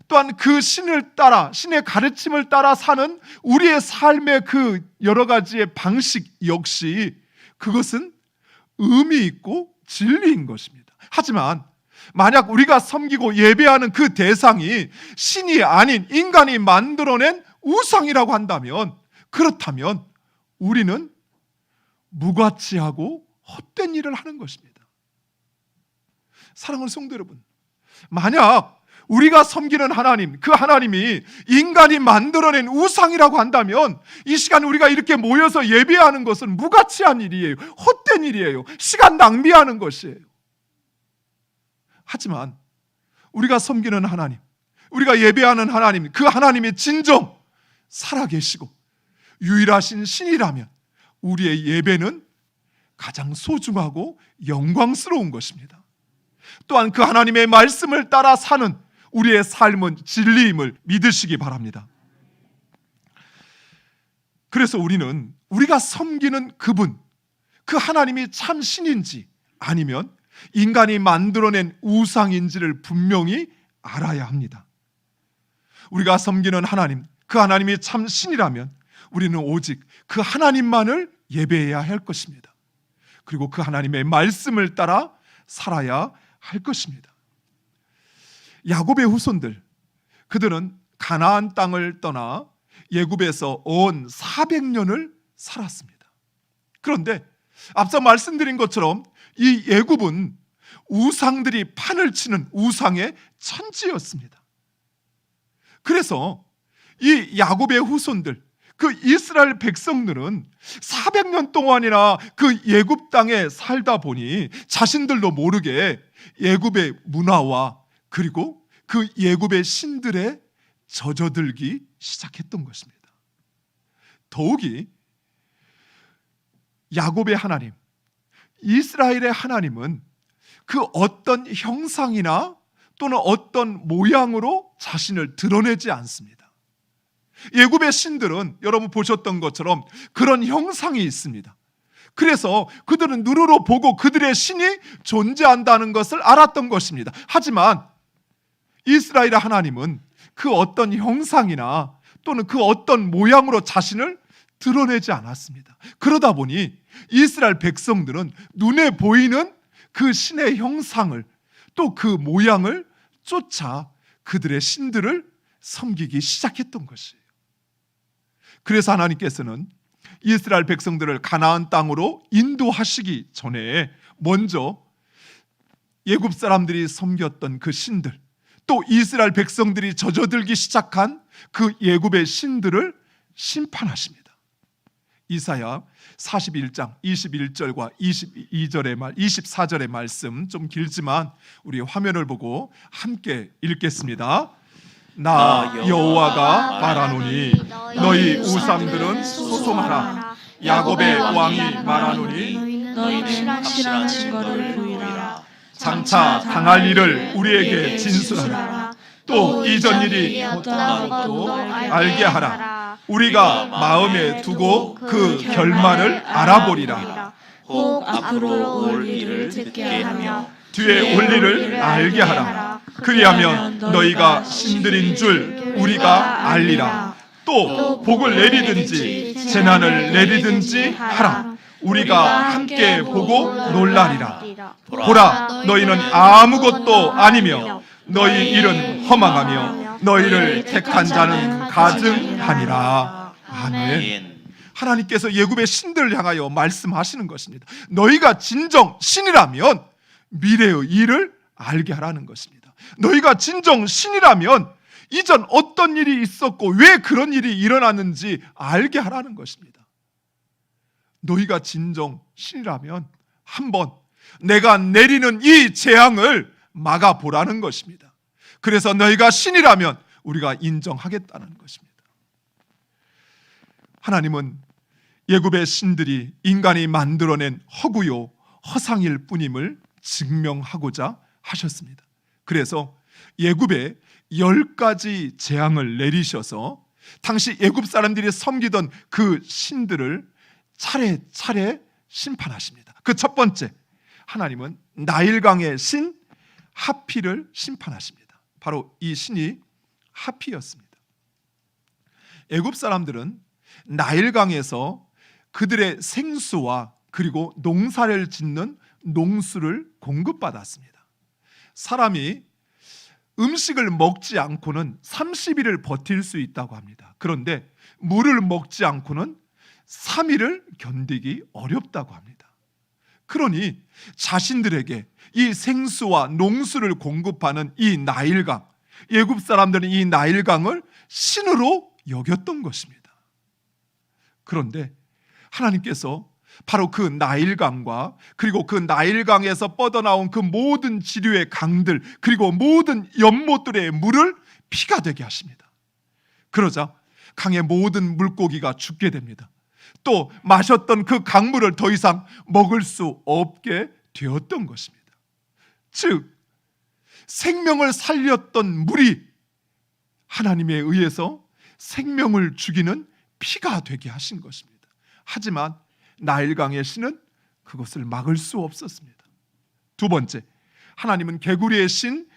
또한 그 신을 따라, 신의 가르침을 따라 사는 우리의 삶의 그 여러 가지의 방식 역시 그것은 의미 있고 진리인 것입니다. 하지만 만약 우리가 섬기고 예배하는 그 대상이 신이 아닌 인간이 만들어낸 우상이라고 한다면, 그렇다면 우리는 무가치하고 헛된 일을 하는 것입니다. 사랑하는 성도 여러분, 만약 우리가 섬기는 하나님, 그 하나님이 인간이 만들어낸 우상이라고 한다면 이 시간 우리가 이렇게 모여서 예배하는 것은 무가치한 일이에요. 헛된 일이에요. 시간 낭비하는 것이에요. 하지만 우리가 섬기는 하나님, 우리가 예배하는 하나님, 그 하나님이 진정 살아계시고 유일하신 신이라면 우리의 예배는 가장 소중하고 영광스러운 것입니다. 또한 그 하나님의 말씀을 따라 사는 우리의 삶은 진리임을 믿으시기 바랍니다. 그래서 우리는 우리가 섬기는 그분, 그 하나님이 참 신인지 아니면 인간이 만들어낸 우상인지를 분명히 알아야 합니다. 우리가 섬기는 하나님, 그 하나님이 참 신이라면 우리는 오직 그 하나님만을 예배해야 할 것입니다. 그리고 그 하나님의 말씀을 따라 살아야 할 것입니다. 야곱의 후손들, 그들은 가나안 땅을 떠나 애굽에서 온 400년을 살았습니다. 그런데 앞서 말씀드린 것처럼 이 애굽은 우상들이 판을 치는 우상의 천지였습니다. 그래서 이 야곱의 후손들, 그 이스라엘 백성들은 400년 동안이나 그 애굽 땅에 살다 보니 자신들도 모르게 애굽의 문화와 그리고 그 애굽의 신들에 젖어들기 시작했던 것입니다. 더욱이 야곱의 하나님, 이스라엘의 하나님은 그 어떤 형상이나 또는 어떤 모양으로 자신을 드러내지 않습니다. 애굽의 신들은 여러분 보셨던 것처럼 그런 형상이 있습니다. 그래서 그들은 눈으로 보고 그들의 신이 존재한다는 것을 알았던 것입니다. 하지만 이스라엘의 하나님은 그 어떤 형상이나 또는 그 어떤 모양으로 자신을 드러내지 않았습니다. 그러다 보니 이스라엘 백성들은 눈에 보이는 그 신의 형상을 또 그 모양을 쫓아 그들의 신들을 섬기기 시작했던 것이에요. 그래서 하나님께서는 이스라엘 백성들을 가나안 땅으로 인도하시기 전에 먼저 애굽 사람들이 섬겼던 그 신들, 또 이스라엘 백성들이 젖어들기 시작한 그 애굽의 신들을 심판하십니다. 이사야 41장 21절과 22절의 24절의 말씀 좀 길지만 우리 화면을 보고 함께 읽겠습니다. 나 여호와가 말하노니 너희 우상들은 소송하라. 야곱의 왕이 말하노니 너희는 확실한 증거를 보이라. 장차 당할 일을 우리에게 진술하라. 또 이전 일이 어떠한 것도 것도 알게 하라. 우리가 마음에 두고 그 결말을 알아보리라. 혹 앞으로 올 일을 듣게 하며 뒤에 올 일을 알게 하라. 그리하면 너희가 신들인 줄 우리가 알리라. 또 복을 내리든지 재난을 내리든지 하라. 우리가 함께 보고 놀라리라. 보라, 너희는 아무것도 아니며 너희 일은 허망하며 너희를 택한 자는 가증하니라. 아멘. 하나님께서 예굽의 신들을 향하여 말씀하시는 것입니다. 너희가 진정 신이라면 미래의 일을 알게 하라는 것입니다. 너희가 진정 신이라면 이전 어떤 일이 있었고 왜 그런 일이 일어났는지 알게 하라는 것입니다. 너희가 진정 신이라면 한번 내가 내리는 이 재앙을 막아보라는 것입니다. 그래서 너희가 신이라면 우리가 인정하겠다는 것입니다. 하나님은 예굽의 신들이 인간이 만들어낸 허구요 허상일 뿐임을 증명하고자 하셨습니다. 그래서 예굽에 10가지 재앙을 내리셔서 당시 예굽 사람들이 섬기던 그 신들을 차례차례 심판하십니다. 그 첫 번째, 하나님은 나일강의 신 하피를 심판하십니다. 바로 이 신이 하피였습니다. 애굽 사람들은 나일강에서 그들의 생수와 그리고 농사를 짓는 농수를 공급받았습니다. 사람이 음식을 먹지 않고는 30일을 버틸 수 있다고 합니다. 그런데 물을 먹지 않고는 3일을 견디기 어렵다고 합니다. 그러니 자신들에게 이 생수와 농수를 공급하는 이 나일강, 애굽 사람들은 이 나일강을 신으로 여겼던 것입니다. 그런데 하나님께서 바로 그 나일강과 그리고 그 나일강에서 뻗어나온 그 모든 지류의 강들 그리고 모든 연못들의 물을 피가 되게 하십니다. 그러자 강의 모든 물고기가 죽게 됩니다. 또 마셨던 그 강물을 더 이상 먹을 수 없게 되었던 것입니다. 즉 생명을 살렸던 물이 하나님에 의해서 생명을 죽이는 피가 되게 하신 것입니다. 하지만 나일강의 신은 그것을 막을 수 없었습니다. 두 번째, 하나님은 개구리의 신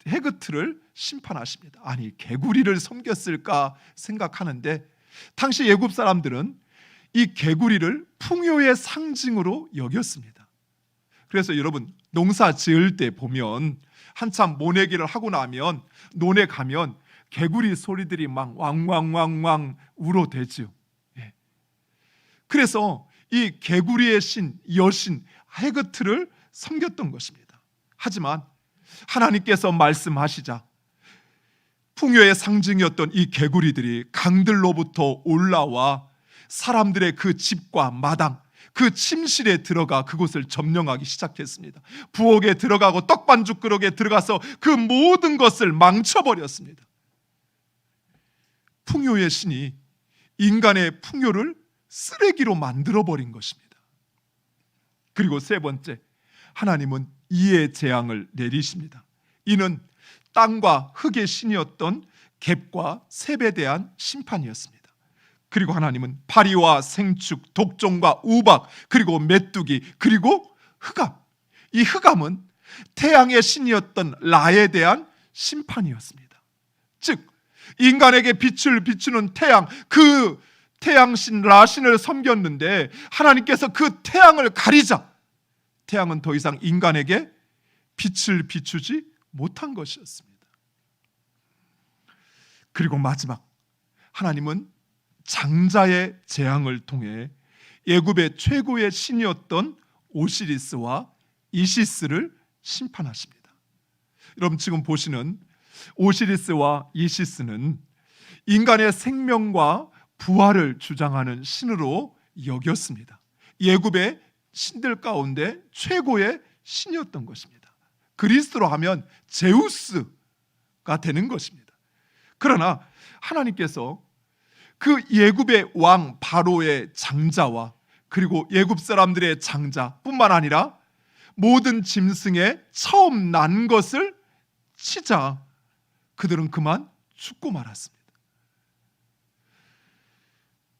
헤그트를 심판하십니다. 아니, 개구리를 섬겼을까 생각하는데 당시 애굽 사람들은 이 개구리를 풍요의 상징으로 여겼습니다. 그래서 여러분, 농사 지을 때 보면 한참 모내기를 하고 나면 논에 가면 개구리 소리들이 막 왕왕왕왕 울어대죠. 그래서 이 개구리의 신, 여신 헤그트를 섬겼던 것입니다. 하지만 하나님께서 말씀하시자 풍요의 상징이었던 이 개구리들이 강들로부터 올라와 사람들의 그 집과 마당, 그 침실에 들어가 그곳을 점령하기 시작했습니다. 부엌에 들어가고 떡반죽 그릇에 들어가서 그 모든 것을 망쳐버렸습니다. 풍요의 신이 인간의 풍요를 쓰레기로 만들어버린 것입니다. 그리고 세 번째, 하나님은 이의 재앙을 내리십니다. 이는 땅과 흙의 신이었던 갭과 셉에 대한 심판이었습니다. 그리고 하나님은 파리와 생축, 독종과 우박, 그리고 메뚜기, 그리고 흑암. 이 흑암은 태양의 신이었던 라에 대한 심판이었습니다. 즉 인간에게 빛을 비추는 태양, 그 태양신 라신을 섬겼는데 하나님께서 그 태양을 가리자 태양은 더 이상 인간에게 빛을 비추지 못한 것이었습니다. 그리고 마지막, 하나님은 장자의 재앙을 통해 애굽의 최고의 신이었던 오시리스와 이시스를 심판하십니다. 여러분 지금 보시는 오시리스와 이시스는 인간의 생명과 부활을 주장하는 신으로 여겼습니다. 애굽의 신들 가운데 최고의 신이었던 것입니다. 그리스도로 하면 제우스가 되는 것입니다. 그러나 하나님께서 그 애굽의 왕 바로의 장자와 그리고 애굽 사람들의 장자뿐만 아니라 모든 짐승에 처음 난 것을 치자 그들은 그만 죽고 말았습니다.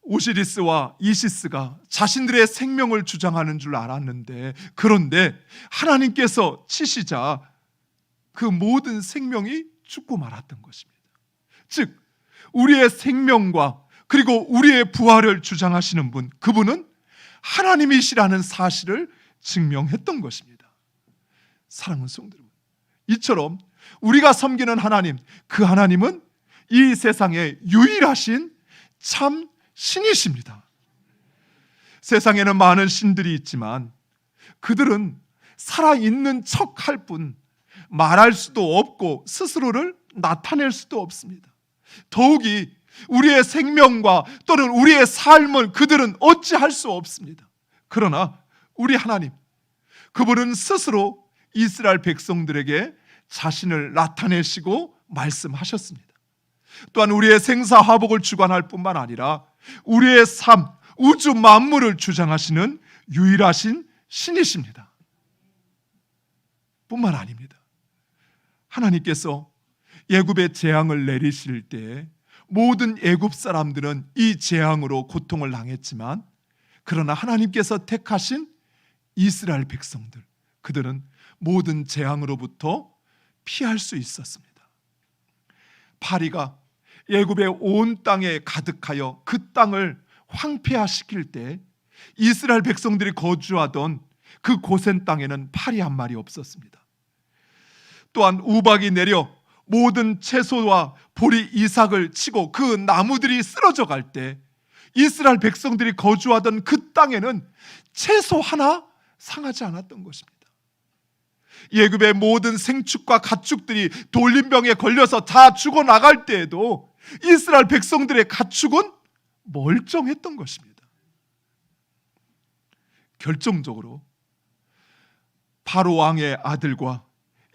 오시리스와 이시스가 자신들의 생명을 주장하는 줄 알았는데 그런데 하나님께서 치시자 그 모든 생명이 죽고 말았던 것입니다. 즉 우리의 생명과 그리고 우리의 부활을 주장하시는 분, 그분은 하나님이시라는 사실을 증명했던 것입니다. 사랑하는 성도 여러분, 이처럼 우리가 섬기는 하나님, 그 하나님은 이 세상에 유일하신 참 신이십니다. 세상에는 많은 신들이 있지만 그들은 살아있는 척할 뿐 말할 수도 없고 스스로를 나타낼 수도 없습니다. 더욱이 우리의 생명과 또는 우리의 삶을 그들은 어찌할 수 없습니다. 그러나 우리 하나님, 그분은 스스로 이스라엘 백성들에게 자신을 나타내시고 말씀하셨습니다. 또한 우리의 생사화복을 주관할 뿐만 아니라 우리의 삶, 우주 만물을 주장하시는 유일하신 신이십니다. 뿐만 아닙니다. 하나님께서 애굽에 재앙을 내리실 때 모든 애굽 사람들은 이 재앙으로 고통을 당했지만, 그러나 하나님께서 택하신 이스라엘 백성들, 그들은 모든 재앙으로부터 피할 수 있었습니다. 파리가 애굽의 온 땅에 가득하여 그 땅을 황폐화시킬 때 이스라엘 백성들이 거주하던 그 고센 땅에는 파리 한 마리 없었습니다. 또한 우박이 내려 모든 채소와 보리 이삭을 치고 그 나무들이 쓰러져 갈 때 이스라엘 백성들이 거주하던 그 땅에는 채소 하나 상하지 않았던 것입니다. 애굽의 모든 생축과 가축들이 돌림병에 걸려서 다 죽어나갈 때에도 이스라엘 백성들의 가축은 멀쩡했던 것입니다. 결정적으로 바로 왕의 아들과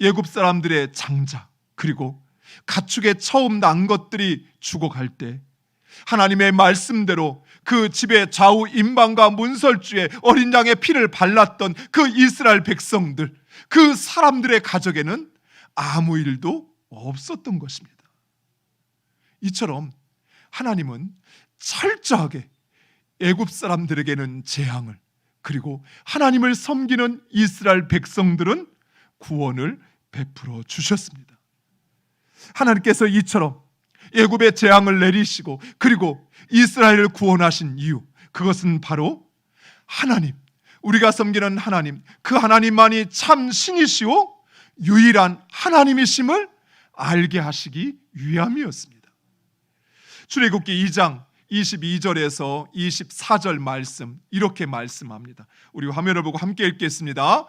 애굽 사람들의 장자, 그리고 가축에 처음 난 것들이 죽어갈 때 하나님의 말씀대로 그 집의 좌우 임방과 문설주에 어린 양의 피를 발랐던 그 이스라엘 백성들, 그 사람들의 가족에는 아무 일도 없었던 것입니다. 이처럼 하나님은 철저하게 애굽 사람들에게는 재앙을, 그리고 하나님을 섬기는 이스라엘 백성들은 구원을 베풀어 주셨습니다. 하나님께서 이처럼 애굽의 재앙을 내리시고 그리고 이스라엘을 구원하신 이유, 그것은 바로 하나님, 우리가 섬기는 하나님, 그 하나님만이 참 신이시오 유일한 하나님이심을 알게 하시기 위함이었습니다. 출애굽기 2장 22절에서 24절 말씀, 이렇게 말씀합니다. 우리 화면을 보고 함께 읽겠습니다.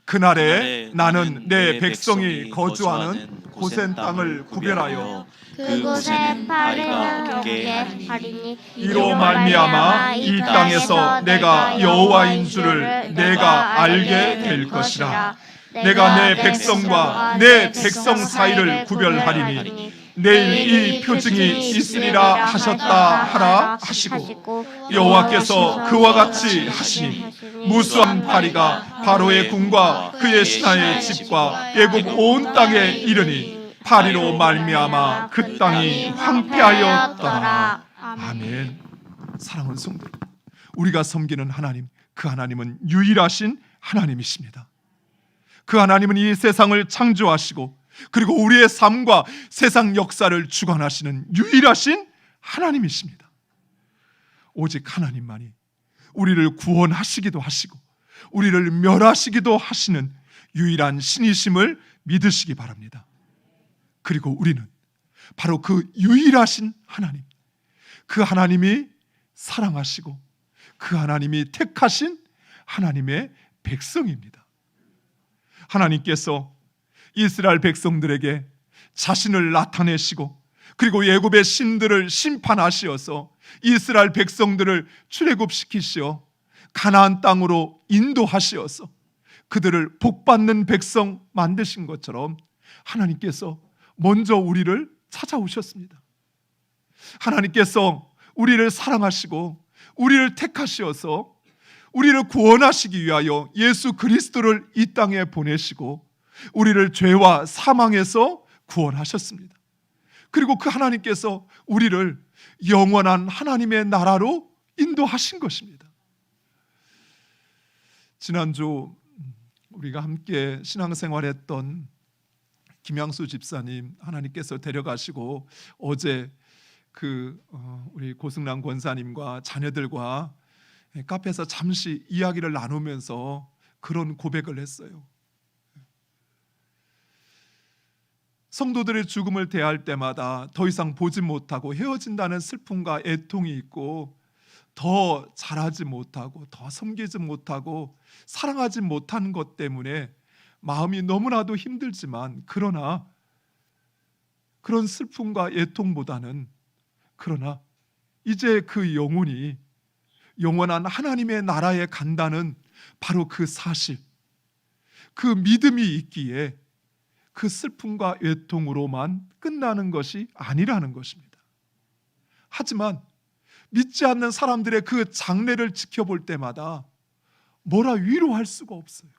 그날에 나는 내 백성이 거주하는 고센 땅을 구별하여 그곳에 파리가 경계 하리니 이로 말미암아 이 땅에서 내가 여호와인 줄을 내가 알게 될 것이라. 내가 내 백성과 내 백성 사이를 구별하리니 내일 이 표징이 있으리라 하셨다 하라 하시고, 여호와께서 그와 같이 하시니 무수한 파리가 바로의 궁과 그의 신하의 집과 애굽 온 땅에 이르니 파리로 말미암아 그 땅이 황폐하였더라. 아멘. 사랑하는 성도, 우리가 섬기는 하나님, 그 하나님은 유일하신 하나님이십니다. 그 하나님은 이 세상을 창조하시고 그리고 우리의 삶과 세상 역사를 주관하시는 유일하신 하나님이십니다. 오직 하나님만이 우리를 구원하시기도 하시고 우리를 멸하시기도 하시는 유일한 신이심을 믿으시기 바랍니다. 그리고 우리는 바로 그 유일하신 하나님, 그 하나님이 사랑하시고 그 하나님이 택하신 하나님의 백성입니다. 하나님께서 이스라엘 백성들에게 자신을 나타내시고 그리고 애굽의 신들을 심판하시어서 이스라엘 백성들을 출애굽시키시어 가나안 땅으로 인도하시어서 그들을 복받는 백성 만드신 것처럼 하나님께서 먼저 우리를 찾아오셨습니다. 하나님께서 우리를 사랑하시고 우리를 택하시어서 우리를 구원하시기 위하여 예수 그리스도를 이 땅에 보내시고 우리를 죄와 사망에서 구원하셨습니다. 그리고 그 하나님께서 우리를 영원한 하나님의 나라로 인도하신 것입니다. 지난주 우리가 함께 신앙생활했던 김양수 집사님 하나님께서 데려가시고 어제 우리 고승란 권사님과 자녀들과 카페에서 잠시 이야기를 나누면서 그런 고백을 했어요. 성도들의 죽음을 대할 때마다 더 이상 보지 못하고 헤어진다는 슬픔과 애통이 있고, 더 잘하지 못하고 더 섬기지 못하고 사랑하지 못한 것 때문에 마음이 너무나도 힘들지만, 그러나 그런 슬픔과 애통보다는, 그러나 이제 그 영혼이 영원한 하나님의 나라에 간다는 바로 그 사실, 그 믿음이 있기에 그 슬픔과 애통으로만 끝나는 것이 아니라는 것입니다. 하지만 믿지 않는 사람들의 그 장례를 지켜볼 때마다 뭐라 위로할 수가 없어요.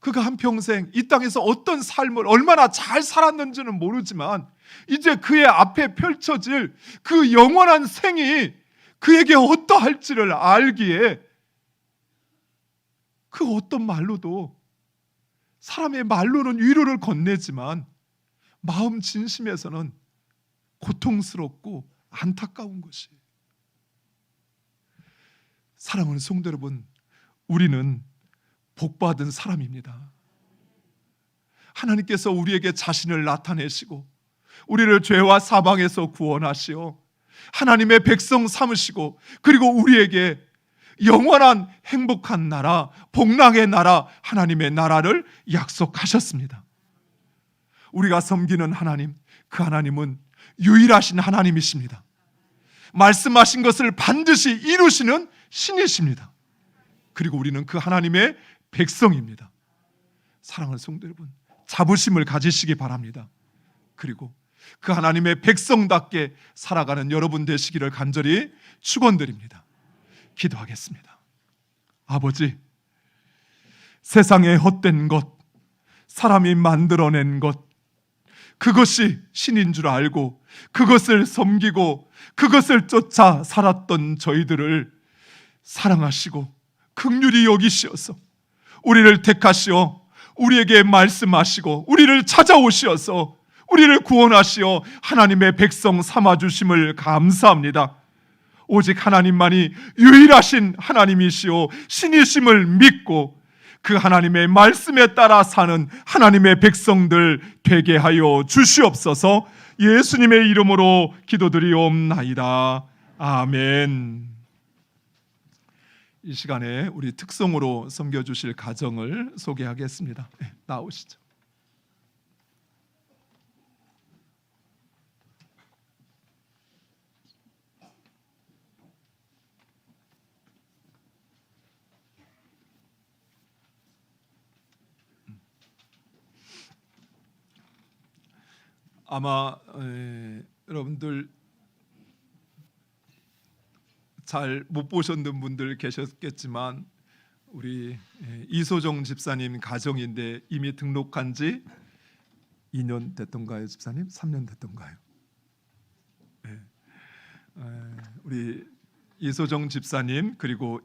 그가 한평생 이 땅에서 어떤 삶을 얼마나 잘 살았는지는 모르지만, 이제 그의 앞에 펼쳐질 그 영원한 생이 그에게 어떠할지를 알기에 그 어떤 말로도, 사람의 말로는 위로를 건네지만 마음 진심에서는 고통스럽고 안타까운 것이에요. 사랑하는 성도 여러분, 우리는 복받은 사람입니다. 하나님께서 우리에게 자신을 나타내시고 우리를 죄와 사방에서 구원하시어 하나님의 백성 삼으시고, 그리고 우리에게 영원한 행복한 나라, 복락의 나라, 하나님의 나라를 약속하셨습니다. 우리가 섬기는 하나님, 그 하나님은 유일하신 하나님이십니다. 말씀하신 것을 반드시 이루시는 신이십니다. 그리고 우리는 그 하나님의 백성입니다. 사랑하는 성도 여러분, 자부심을 가지시기 바랍니다. 그리고 그 하나님의 백성답게 살아가는 여러분 되시기를 간절히 축원드립니다. 기도하겠습니다. 아버지, 세상의 헛된 것, 사람이 만들어낸 것, 그것이 신인 줄 알고 그것을 섬기고 그것을 쫓아 살았던 저희들을 사랑하시고 긍휼히 여기시어서 우리를 택하시어 우리에게 말씀하시고 우리를 찾아오시어서 우리를 구원하시어 하나님의 백성 삼아주심을 감사합니다. 오직 하나님만이 유일하신 하나님이시오 신이심을 믿고 그 하나님의 말씀에 따라 사는 하나님의 백성들 되게 하여 주시옵소서. 예수님의 이름으로 기도드리옵나이다. 아멘. 이 시간에 우리 특송으로 섬겨주실 가정을 소개하겠습니다. 네, 나오시죠. 아마 여러분들 잘 못 보셨는 분들 계셨겠지만, 우리 이소정 집사님 가정인데 이미 등록한 지 2년 됐던가요, 집사님? 3년 됐던가요? 네. 우리 이소정 집사님, 그리고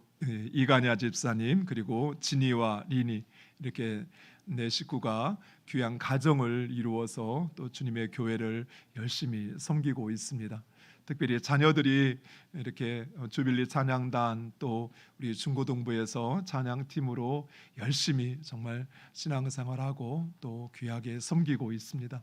이간야 집사님, 그리고 진이와 리니, 이렇게 네 식구가 귀한 가정을 이루어서 또 주님의 교회를 열심히 섬기고 있습니다. 특별히 자녀들이 이렇게 주빌리 찬양단, 또 우리 중고등부에서 찬양팀으로 열심히 정말 신앙생활하고 또 귀하게 섬기고 있습니다.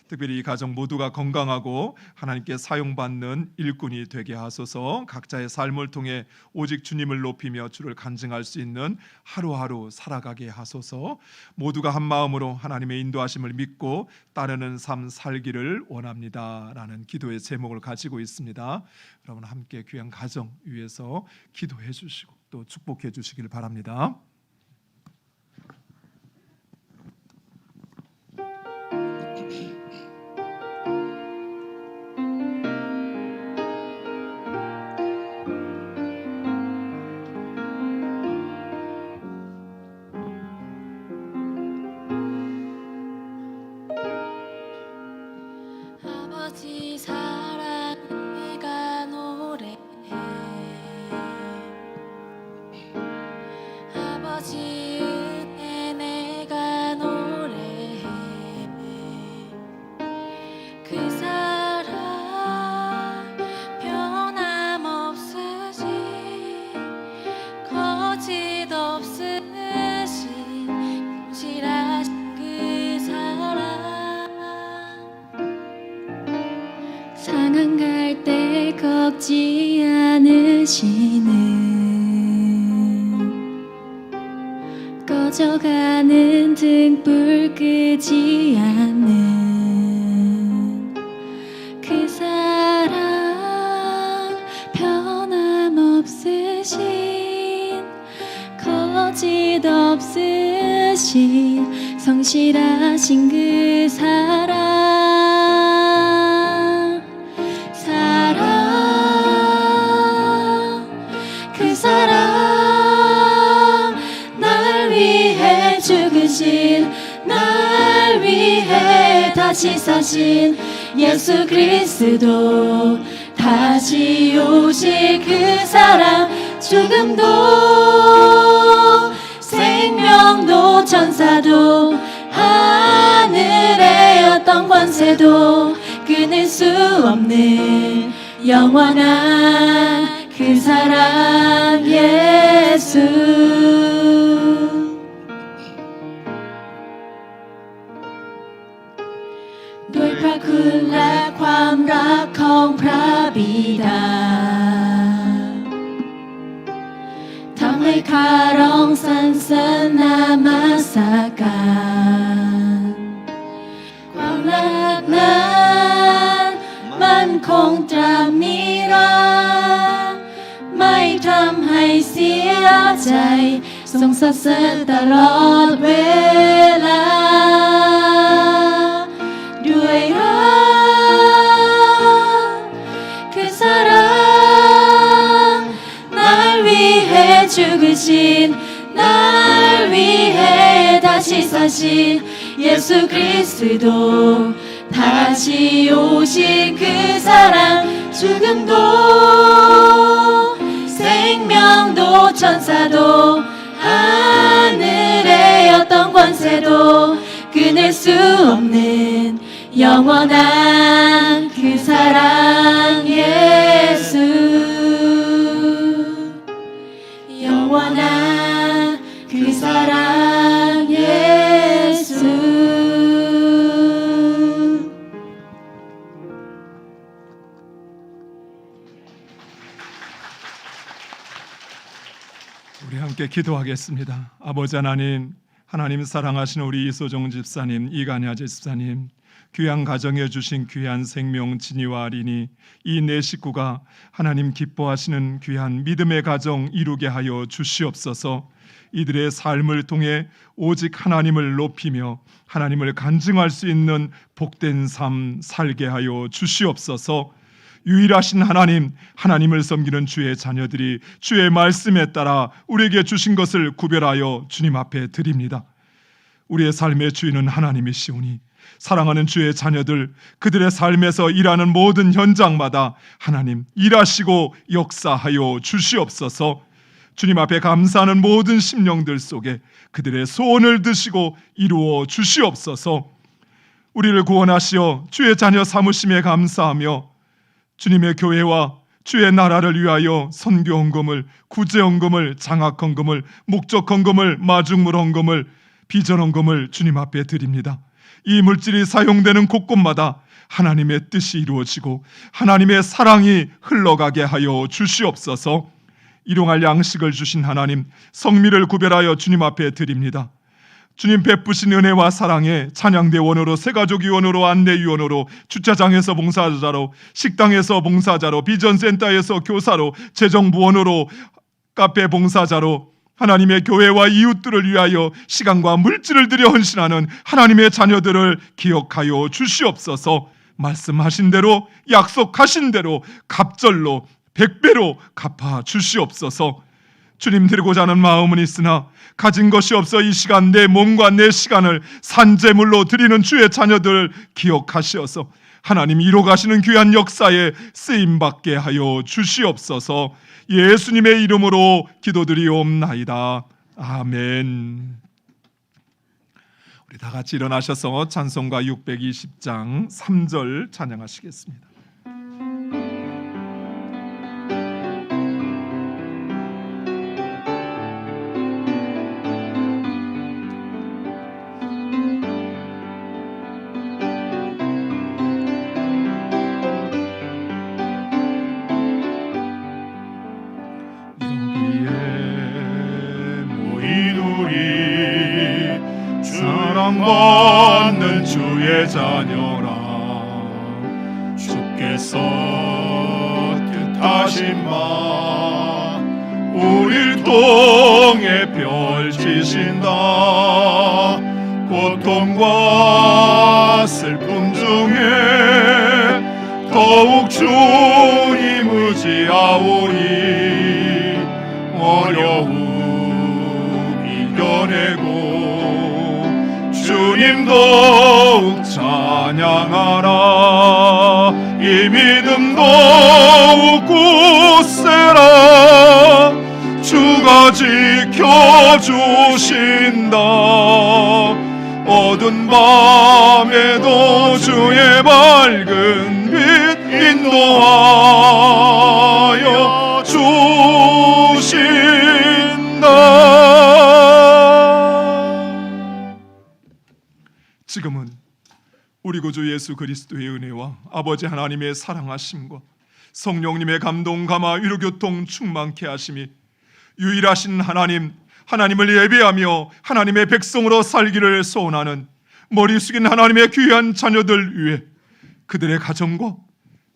특별히 이 가정 모두가 건강하고 하나님께 사용받는 일꾼이 되게 하소서. 각자의 삶을 통해 오직 주님을 높이며 주를 간증할 수 있는 하루하루 살아가게 하소서. 모두가 한 마음으로 하나님의 인도하심을 믿고 따르는 삶 살기를 원합니다 라는 기도의 제목을 가지고 있습니다. 여러분 함께 귀한 가정 위해서 기도해 주시고 또 축복해 주시길 바랍니다. 아버지 사랑 내가 노래해 아버지 은혜 내가 노래해 그 사랑 변함 상한 갈 때 걷지 않으시는 꺼져가는 등불 끄지 않는 그 사랑 변함없으신 거짓 없으신 성실하신 그 그 사랑 날 위해 죽으신 날 위해 다시 사신 예수 그리스도 다시 오실 그 사랑 죽음도 생명도 천사도 하늘의 어떤 권세도 끊을 수 없는 영원한 그 사랑 예수ด้วยพระคุณและความรักของพระบิดาทำให้ข้าร้องสรรเสริญนมัสการความรักนั้นมันคงจะมีรักไม่ทำให้เสียใจทรงสรรเสริญตลอดเวลาด้วยรักคือ사랑 날 위해 죽으신 날 위해 다시 사신 예수 그리스도 다시 오실 그 사랑 죽음도 생명도 천사도 하늘의 어떤 권세도 끊을 수 없는 영원한 그 사랑 예수 영원한 그 사랑 예수 우리 함께 기도하겠습니다. 아버지 하나님, 하나님 사랑하시는 우리 이소정 집사님, 이간야 집사님, 귀한 가정에 주신 귀한 생명 진이와 아린이 이 네 식구가 하나님 기뻐하시는 귀한 믿음의 가정 이루게 하여 주시옵소서. 이들의 삶을 통해 오직 하나님을 높이며 하나님을 간증할 수 있는 복된 삶 살게 하여 주시옵소서. 유일하신 하나님, 하나님을 섬기는 주의 자녀들이 주의 말씀에 따라 우리에게 주신 것을 구별하여 주님 앞에 드립니다. 우리의 삶의 주인은 하나님이시오니 사랑하는 주의 자녀들, 그들의 삶에서 일하는 모든 현장마다 하나님 일하시고 역사하여 주시옵소서. 주님 앞에 감사하는 모든 심령들 속에 그들의 소원을 드시고 이루어 주시옵소서. 우리를 구원하시어 주의 자녀 삼으심에 감사하며 주님의 교회와 주의 나라를 위하여 선교 헌금을, 구제 헌금을, 장학 헌금을, 목적 헌금을, 마중물 헌금을, 비전 헌금을 주님 앞에 드립니다. 이 물질이 사용되는 곳곳마다 하나님의 뜻이 이루어지고 하나님의 사랑이 흘러가게 하여 주시옵소서. 일용할 양식을 주신 하나님, 성미를 구별하여 주님 앞에 드립니다. 주님 베푸신 은혜와 사랑에 찬양대원으로, 새가족위원으로, 안내위원으로, 주차장에서 봉사자로, 식당에서 봉사자로, 비전센터에서 교사로, 재정부원으로, 카페 봉사자로 하나님의 교회와 이웃들을 위하여 시간과 물질을 들여 헌신하는 하나님의 자녀들을 기억하여 주시옵소서. 말씀하신 대로, 약속하신 대로 갑절로 100배로 갚아 주시옵소서. 주님 드리고자 하는 마음은 있으나 가진 것이 없어 이 시간 내 몸과 내 시간을 산제물로 드리는 주의 자녀들 기억하시어서 하나님 이루가시는 귀한 역사에 쓰임받게 하여 주시옵소서. 예수님의 이름으로 기도드리옵나이다. 아멘. 우리 다 같이 일어나셔서 찬송가 620장 3절 찬양하시겠습니다. 사랑받는 주의 자녀라. 주께서 뜻하신 바 우릴 통해 펼치신다. 고통과 슬픔 중에 더욱 주님 의지하오니 어려움 이겨내고 주님 더욱 찬양하라. 이 믿음 더욱 굳세라. 주가 지켜주신다. 어두운 밤에도 주의 밝은 빛 인도하여 주신다. 지금은 우리 구주 예수 그리스도의 은혜와 아버지 하나님의 사랑하심과 성령님의 감동 감화 위로교통 충만케 하심이 유일하신 하나님을 예배하며 하나님의 백성으로 살기를 소원하는 머리 숙인 하나님의 귀한 자녀들 위해 그들의 가정과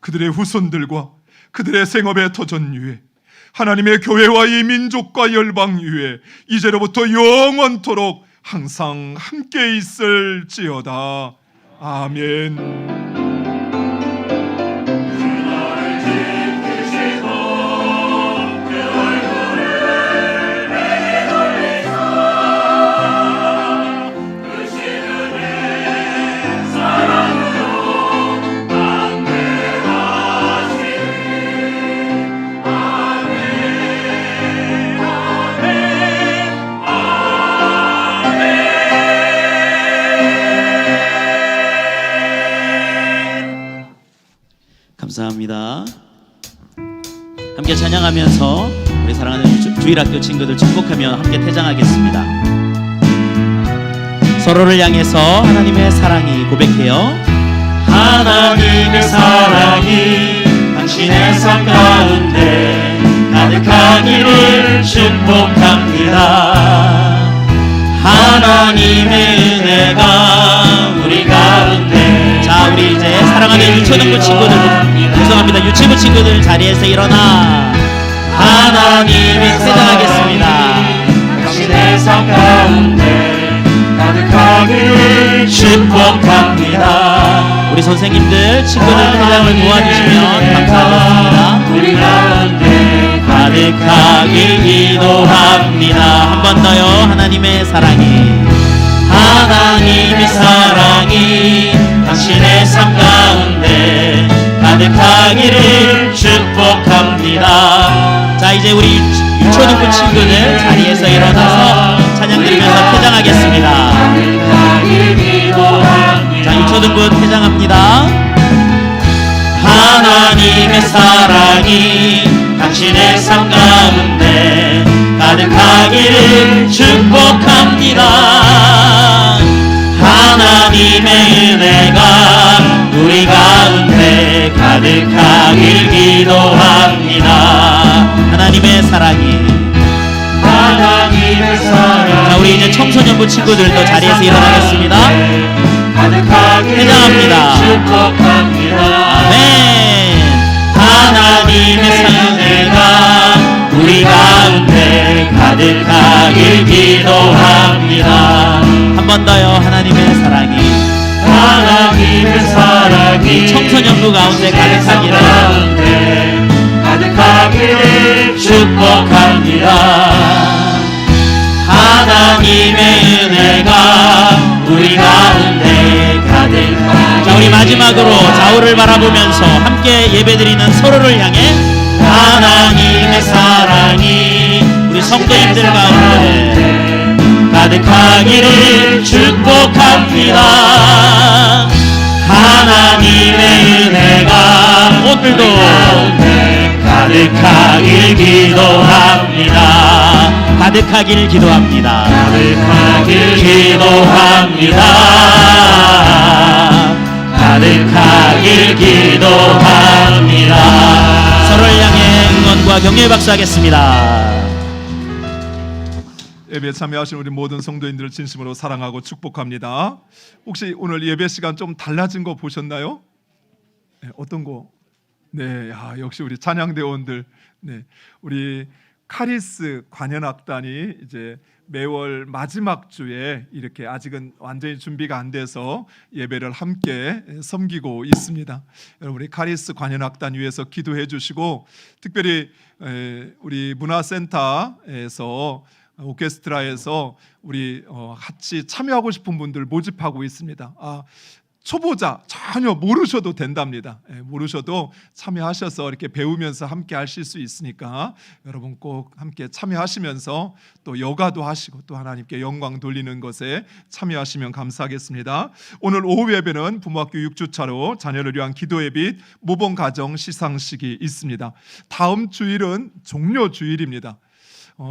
그들의 후손들과 그들의 생업의 터전 위에 하나님의 교회와 이 민족과 열방 위에 이제로부터 영원토록 항상 함께 있을지어다. 아멘. 감사합니다. 함께 찬양하면서 우리 사랑하는 주일학교 친구들 축복하며 함께 퇴장하겠습니다. 서로를 향해서 하나님의 사랑이 고백해요. 하나님의 사랑이 당신의 삶 가운데 가득하기를 축복합니다. 하나님의 은혜가 우리 가운데. 자, 우리 이제 사랑하는 유초등부 친구들, 죄송합니다, 유치부 친구들 자리에서 일어나 하나님의 퇴장하겠습니다. 당신의 삶 가운데 가득하기를 축복합니다. 우리 선생님들, 친구들 퇴장을 도와주시면 감사하겠습니다. 우리 가운데 가득하길 기도합니다. 한 번 더요. 하나님의 사랑이 당신의 삶 가운데 가득하기를 축복합니다. 자, 이제 우리 유초등부 친구들 자리에서 일어나서 찬양 드리면서 퇴장하겠습니다. 자, 유초등부 퇴장합니다. 하나님의 사랑이 당신의 삶 가운데 가득하기를 축복합니다. 하나님의 은혜가 우리 가운데 가득하길 기도합니다. 하나님의 사랑이. 자, 우리 이제 청소년부 친구들도 자리에서 일어나겠습니다. 퇴장합니다. 축복합니다. 아멘. 하나님의 은혜가 우리 가운데 가득하길 기도합니다. 한 번 더요. 하나님의 사랑이 청소년부 가운데 가득하기를 축복합니다. 하나님의 은혜가 우리 가운데 가득하길. 자, 우리 마지막으로 좌우를 바라보면서 함께 예배드리는 서로를 향해 하나님의 사랑이 우리 성도님들 가운데 가득하기를 축복합니다. 하나님의 은혜가 오늘도 가득하길 기도합니다. 가득하길 기도합니다. 가득하길 기도합니다. 가득하길 기도합니다. 서로를 향해 응원과 격려의 박수 하겠습니다. 예배 참여하신 우리 모든 성도인들을 진심으로 사랑하고 축복합니다. 혹시 오늘 예배 시간 좀 달라진 거 보셨나요? 네, 어떤 거? 네, 역시 우리 찬양대원들, 네, 우리 카리스 관현악단이 이제 매월 마지막 주에 이렇게 아직은 완전히 준비가 안 돼서 예배를 함께 섬기고 있습니다. 여러분 우리 카리스 관현악단 위해서 기도해 주시고, 특별히 우리 문화센터에서 오케스트라에서 우리 같이 참여하고 싶은 분들 모집하고 있습니다. 초보자 전혀 모르셔도 된답니다. 모르셔도 참여하셔서 이렇게 배우면서 함께 하실 수 있으니까 여러분 꼭 함께 참여하시면서 또 여가도 하시고 또 하나님께 영광 돌리는 것에 참여하시면 감사하겠습니다. 오늘 오후 예배는 부모학교 6주차로 자녀를 위한 기도의 빛 모범 가정 시상식이 있습니다. 다음 주일은 종료 주일입니다.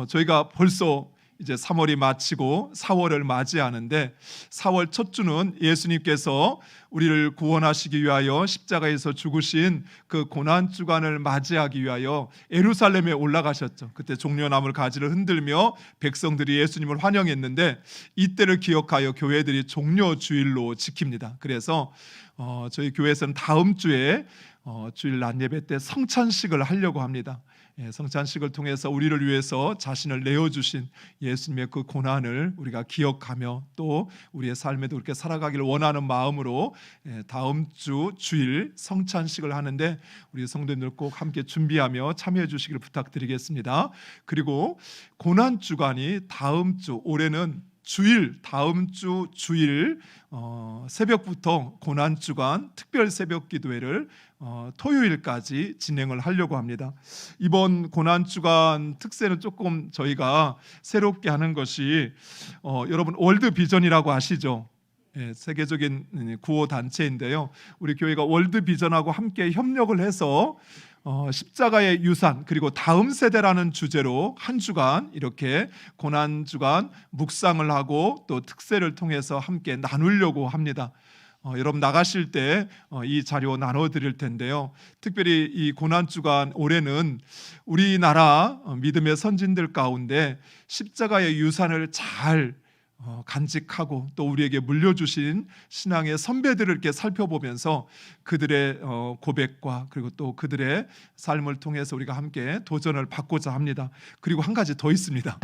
저희가 벌써 이제 3월이 마치고 4월을 맞이하는데, 4월 첫 주는 예수님께서 우리를 구원하시기 위하여 십자가에서 죽으신 그 고난 주간을 맞이하기 위하여 예루살렘에 올라가셨죠. 그때 종려나물 가지를 흔들며 백성들이 예수님을 환영했는데, 이때를 기억하여 교회들이 종려 주일로 지킵니다. 그래서 저희 교회에서는 다음 주에 주일 낮 예배 때 성찬식을 하려고 합니다. 성찬식을 통해서 우리를 위해서 자신을 내어주신 예수님의 그 고난을 우리가 기억하며 또 우리의 삶에도 그렇게 살아가기를 원하는 마음으로 다음 주 주일 성찬식을 하는데, 우리 성도님들 꼭 함께 준비하며 참여해 주시기를 부탁드리겠습니다. 그리고 고난 주간이 다음 주, 올해는 주일, 다음 주 주일 새벽부터 고난 주간 특별 새벽 기도회를 토요일까지 진행을 하려고 합니다. 이번 고난 주간 특세는 조금 저희가 새롭게 하는 것이, 여러분 월드 비전이라고 아시죠? 세계적인 구호 단체인데요. 우리 교회가 월드 비전하고 함께 협력을 해서 십자가의 유산 그리고 다음 세대라는 주제로 한 주간 이렇게 고난 주간 묵상을 하고 또 특세를 통해서 함께 나누려고 합니다. 여러분 나가실 때 이 자료 나눠 드릴 텐데요. 특별히 이 고난 주간 올해는 우리나라 믿음의 선진들 가운데 십자가의 유산을 잘 간직하고 또 우리에게 물려주신 신앙의 선배들을 이렇게 살펴보면서 그들의 고백과 그리고 또 그들의 삶을 통해서 우리가 함께 도전을 받고자 합니다. 그리고 한 가지 더 있습니다.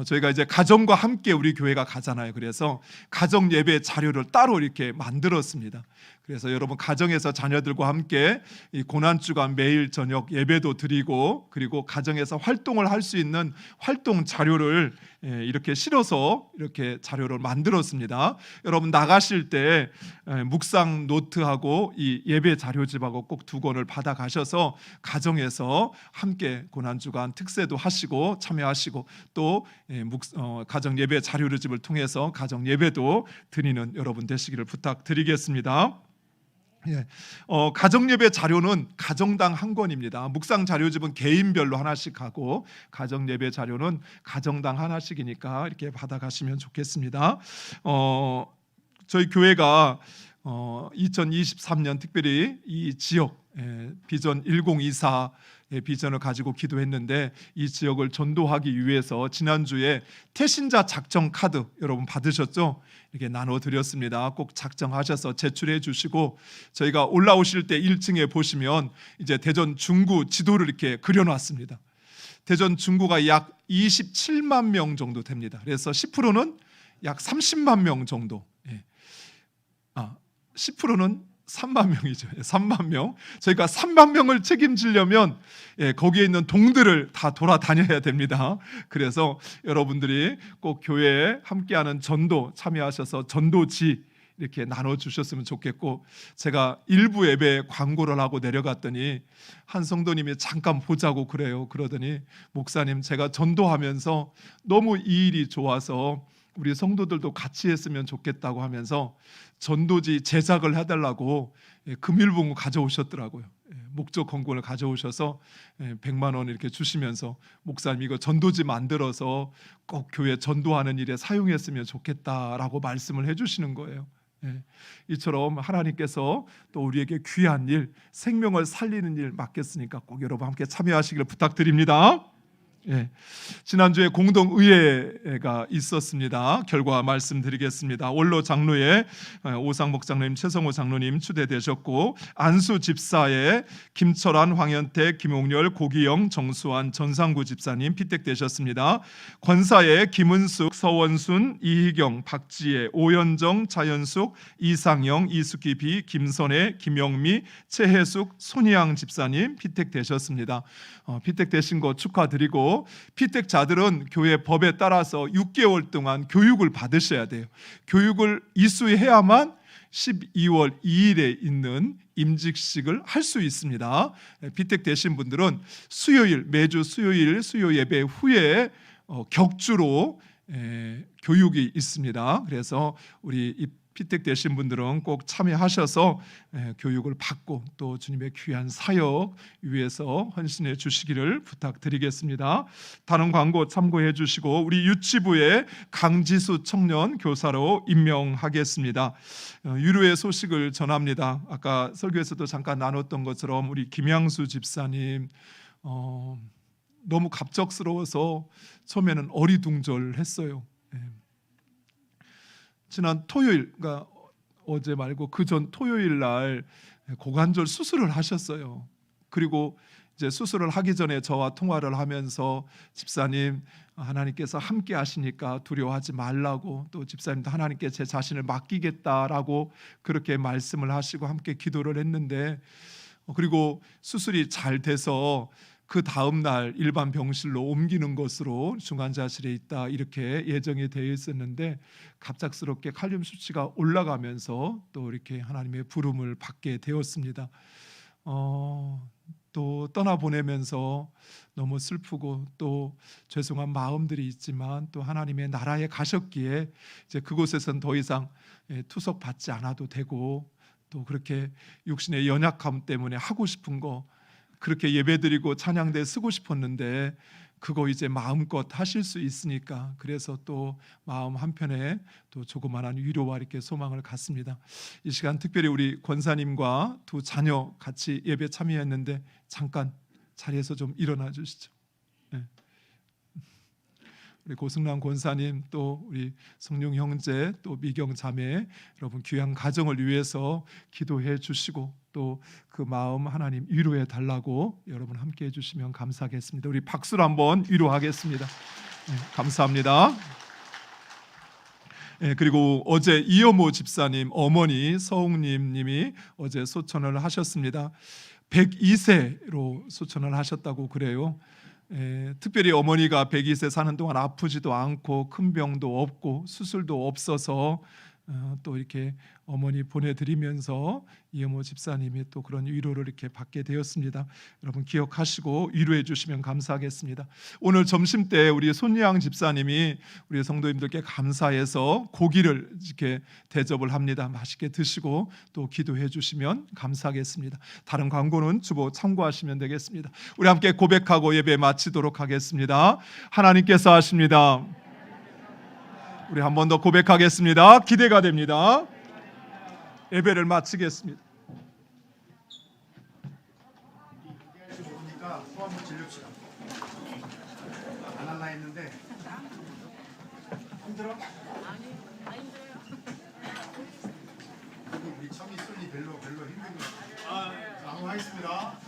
저희가 이제 가정과 함께 우리 교회가 가잖아요. 그래서 가정 예배 자료를 따로 이렇게 만들었습니다. 그래서 여러분 가정에서 자녀들과 함께 이 고난 주간 매일 저녁 예배도 드리고, 그리고 가정에서 활동을 할 수 있는 활동 자료를 이렇게 실어서 이렇게 자료를 만들었습니다. 여러분 나가실 때 묵상 노트하고 이 예배 자료집하고 꼭 2권을 받아 가셔서 가정에서 함께 고난 주간 특세도 하시고 참여하시고 또 가정 예배 자료집을 통해서 가정 예배도 드리는 여러분 되시기를 부탁드리겠습니다. 가정 예배 자료는 가정당 한 권입니다. 묵상 자료집은 개인별로 하나씩 하고 가정 예배 자료는 가정당 하나씩이니까 이렇게 받아가시면 좋겠습니다. 저희 교회가 2023년 특별히 이 지역 비전 1024 비전을 가지고 기도했는데, 이 지역을 전도하기 위해서 지난주에 태신자 작정 카드 여러분 받으셨죠? 이렇게 나눠드렸습니다. 꼭 작정하셔서 제출해 주시고, 저희가 올라오실 때 1층에 보시면 이제 대전 중구 지도를 이렇게 그려놨습니다. 대전 중구가 약 27만 명 정도 됩니다. 그래서 10%는 약 30만 명 정도. 10%는 3만 명이죠. 3만 명. 저희가 3만 명을 책임지려면 거기에 있는 동들을 다 돌아다녀야 됩니다. 그래서 여러분들이 꼭 교회에 함께하는 전도 참여하셔서 전도지 이렇게 나눠주셨으면 좋겠고, 제가 일부 예배 광고를 하고 내려갔더니 한 성도님이 잠깐 보자고 그래요. 그러더니 목사님 제가 전도하면서 너무 이 일이 좋아서 우리 성도들도 같이 했으면 좋겠다고 하면서 전도지 제작을 해달라고 금일봉을 가져오셨더라고요. 목적 건군을 가져오셔서 100만 원 이렇게 주시면서 목사님 이거 전도지 만들어서 꼭 교회 전도하는 일에 사용했으면 좋겠다라고 말씀을 해주시는 거예요. 이처럼 하나님께서 또 우리에게 귀한 일, 생명을 살리는 일 맡겼으니까 꼭 여러분 함께 참여하시기를 부탁드립니다. 예, 지난주에 공동의회가 있었습니다. 결과 말씀드리겠습니다. 원로 장로의 오상목 장로님, 최성호 장로님 추대되셨고, 안수 집사의 김철환, 황현택, 김홍렬, 고기영, 정수환, 전상구 집사님 피택되셨습니다. 권사의 김은숙, 서원순, 이희경, 박지혜, 오현정, 차현숙, 이상영, 이숙기 비, 김선혜, 김영미, 최혜숙, 손희양 집사님 피택되셨습니다. 피택되신 거 축하드리고, 피택자들은 교회 법에 따라서 6개월 동안 교육을 받으셔야 돼요. 교육을 이수해야만 12월 2일에 있는 임직식을 할 수 있습니다. 피택되신 분들은 매주 수요일 수요 예배 후에 격주로 교육이 있습니다. 그래서 우리 피택되신 분들은 꼭 참여하셔서 교육을 받고 또 주님의 귀한 사역 위해서 헌신해 주시기를 부탁드리겠습니다. 다른 광고 참고해 주시고, 우리 유치부에 강지수 청년 교사로 임명하겠습니다. 유료의 소식을 전합니다. 아까 설교에서도 잠깐 나눴던 것처럼 우리 김양수 집사님 너무 갑작스러워서 처음에는 어리둥절했어요. 지난 토요일, 그러니까 어제 말고 그 전 토요일 날 고관절 수술을 하셨어요. 그리고 이제 수술을 하기 전에 저와 통화를 하면서 집사님, 하나님께서 함께 하시니까 두려워하지 말라고, 또 집사님도 하나님께 제 자신을 맡기겠다라고 그렇게 말씀을 하시고 함께 기도를 했는데, 그리고 수술이 잘 돼서 그 다음 날 일반 병실로 옮기는 것으로 중환자실에 있다 이렇게 예정이 되어 있었는데, 갑작스럽게 칼륨 수치가 올라가면서 또 이렇게 하나님의 부름을 받게 되었습니다. 또 떠나보내면서 너무 슬프고 또 죄송한 마음들이 있지만, 또 하나님의 나라에 가셨기에 이제 그곳에선 더 이상 투석받지 않아도 되고, 또 그렇게 육신의 연약함 때문에 하고 싶은 거 그렇게 예배드리고 찬양대 쓰고 싶었는데 그거 이제 마음껏 하실 수 있으니까, 그래서 또 마음 한편에 또 조그마한 위로와 이렇게 소망을 갖습니다. 이 시간 특별히 우리 권사님과 두 자녀 같이 예배 참여했는데 잠깐 자리에서 좀 일어나 주시죠. 네. 우리 고승란 권사님, 또 우리 성룡 형제, 또 미경 자매 여러분 귀한 가정을 위해서 기도해 주시고, 또 그 마음 하나님 위로해 달라고 여러분 함께 해주시면 감사하겠습니다. 우리 박수로 한번 위로하겠습니다. 네, 감사합니다. 그리고 어제 이여모 집사님 어머니 서웅님 님이 어제 소천을 하셨습니다. 102세로 소천을 하셨다고 그래요. 특별히 어머니가 102세 사는 동안 아프지도 않고 큰 병도 없고 수술도 없어서 또 이렇게 어머니 보내드리면서 이여모 집사님이 또 그런 위로를 이렇게 받게 되었습니다. 여러분 기억하시고 위로해 주시면 감사하겠습니다. 오늘 점심 때 우리 손양 집사님이 우리 성도님들께 감사해서 고기를 이렇게 대접을 합니다. 맛있게 드시고 또 기도해 주시면 감사하겠습니다. 다른 광고는 주보 참고하시면 되겠습니다. 우리 함께 고백하고 예배 마치도록 하겠습니다. 하나님께서 하십니다. 우리 한 번 더 고백하겠습니다. 기대가 됩니다. 예배를 마치겠습니다. 모르니까 또 한번 질릅시다. 안 할라 했는데 힘들어? 아니, 안 힘들어요. 우리 처음이 순이 별로 힘든 거. 자, 한번 하겠습니다.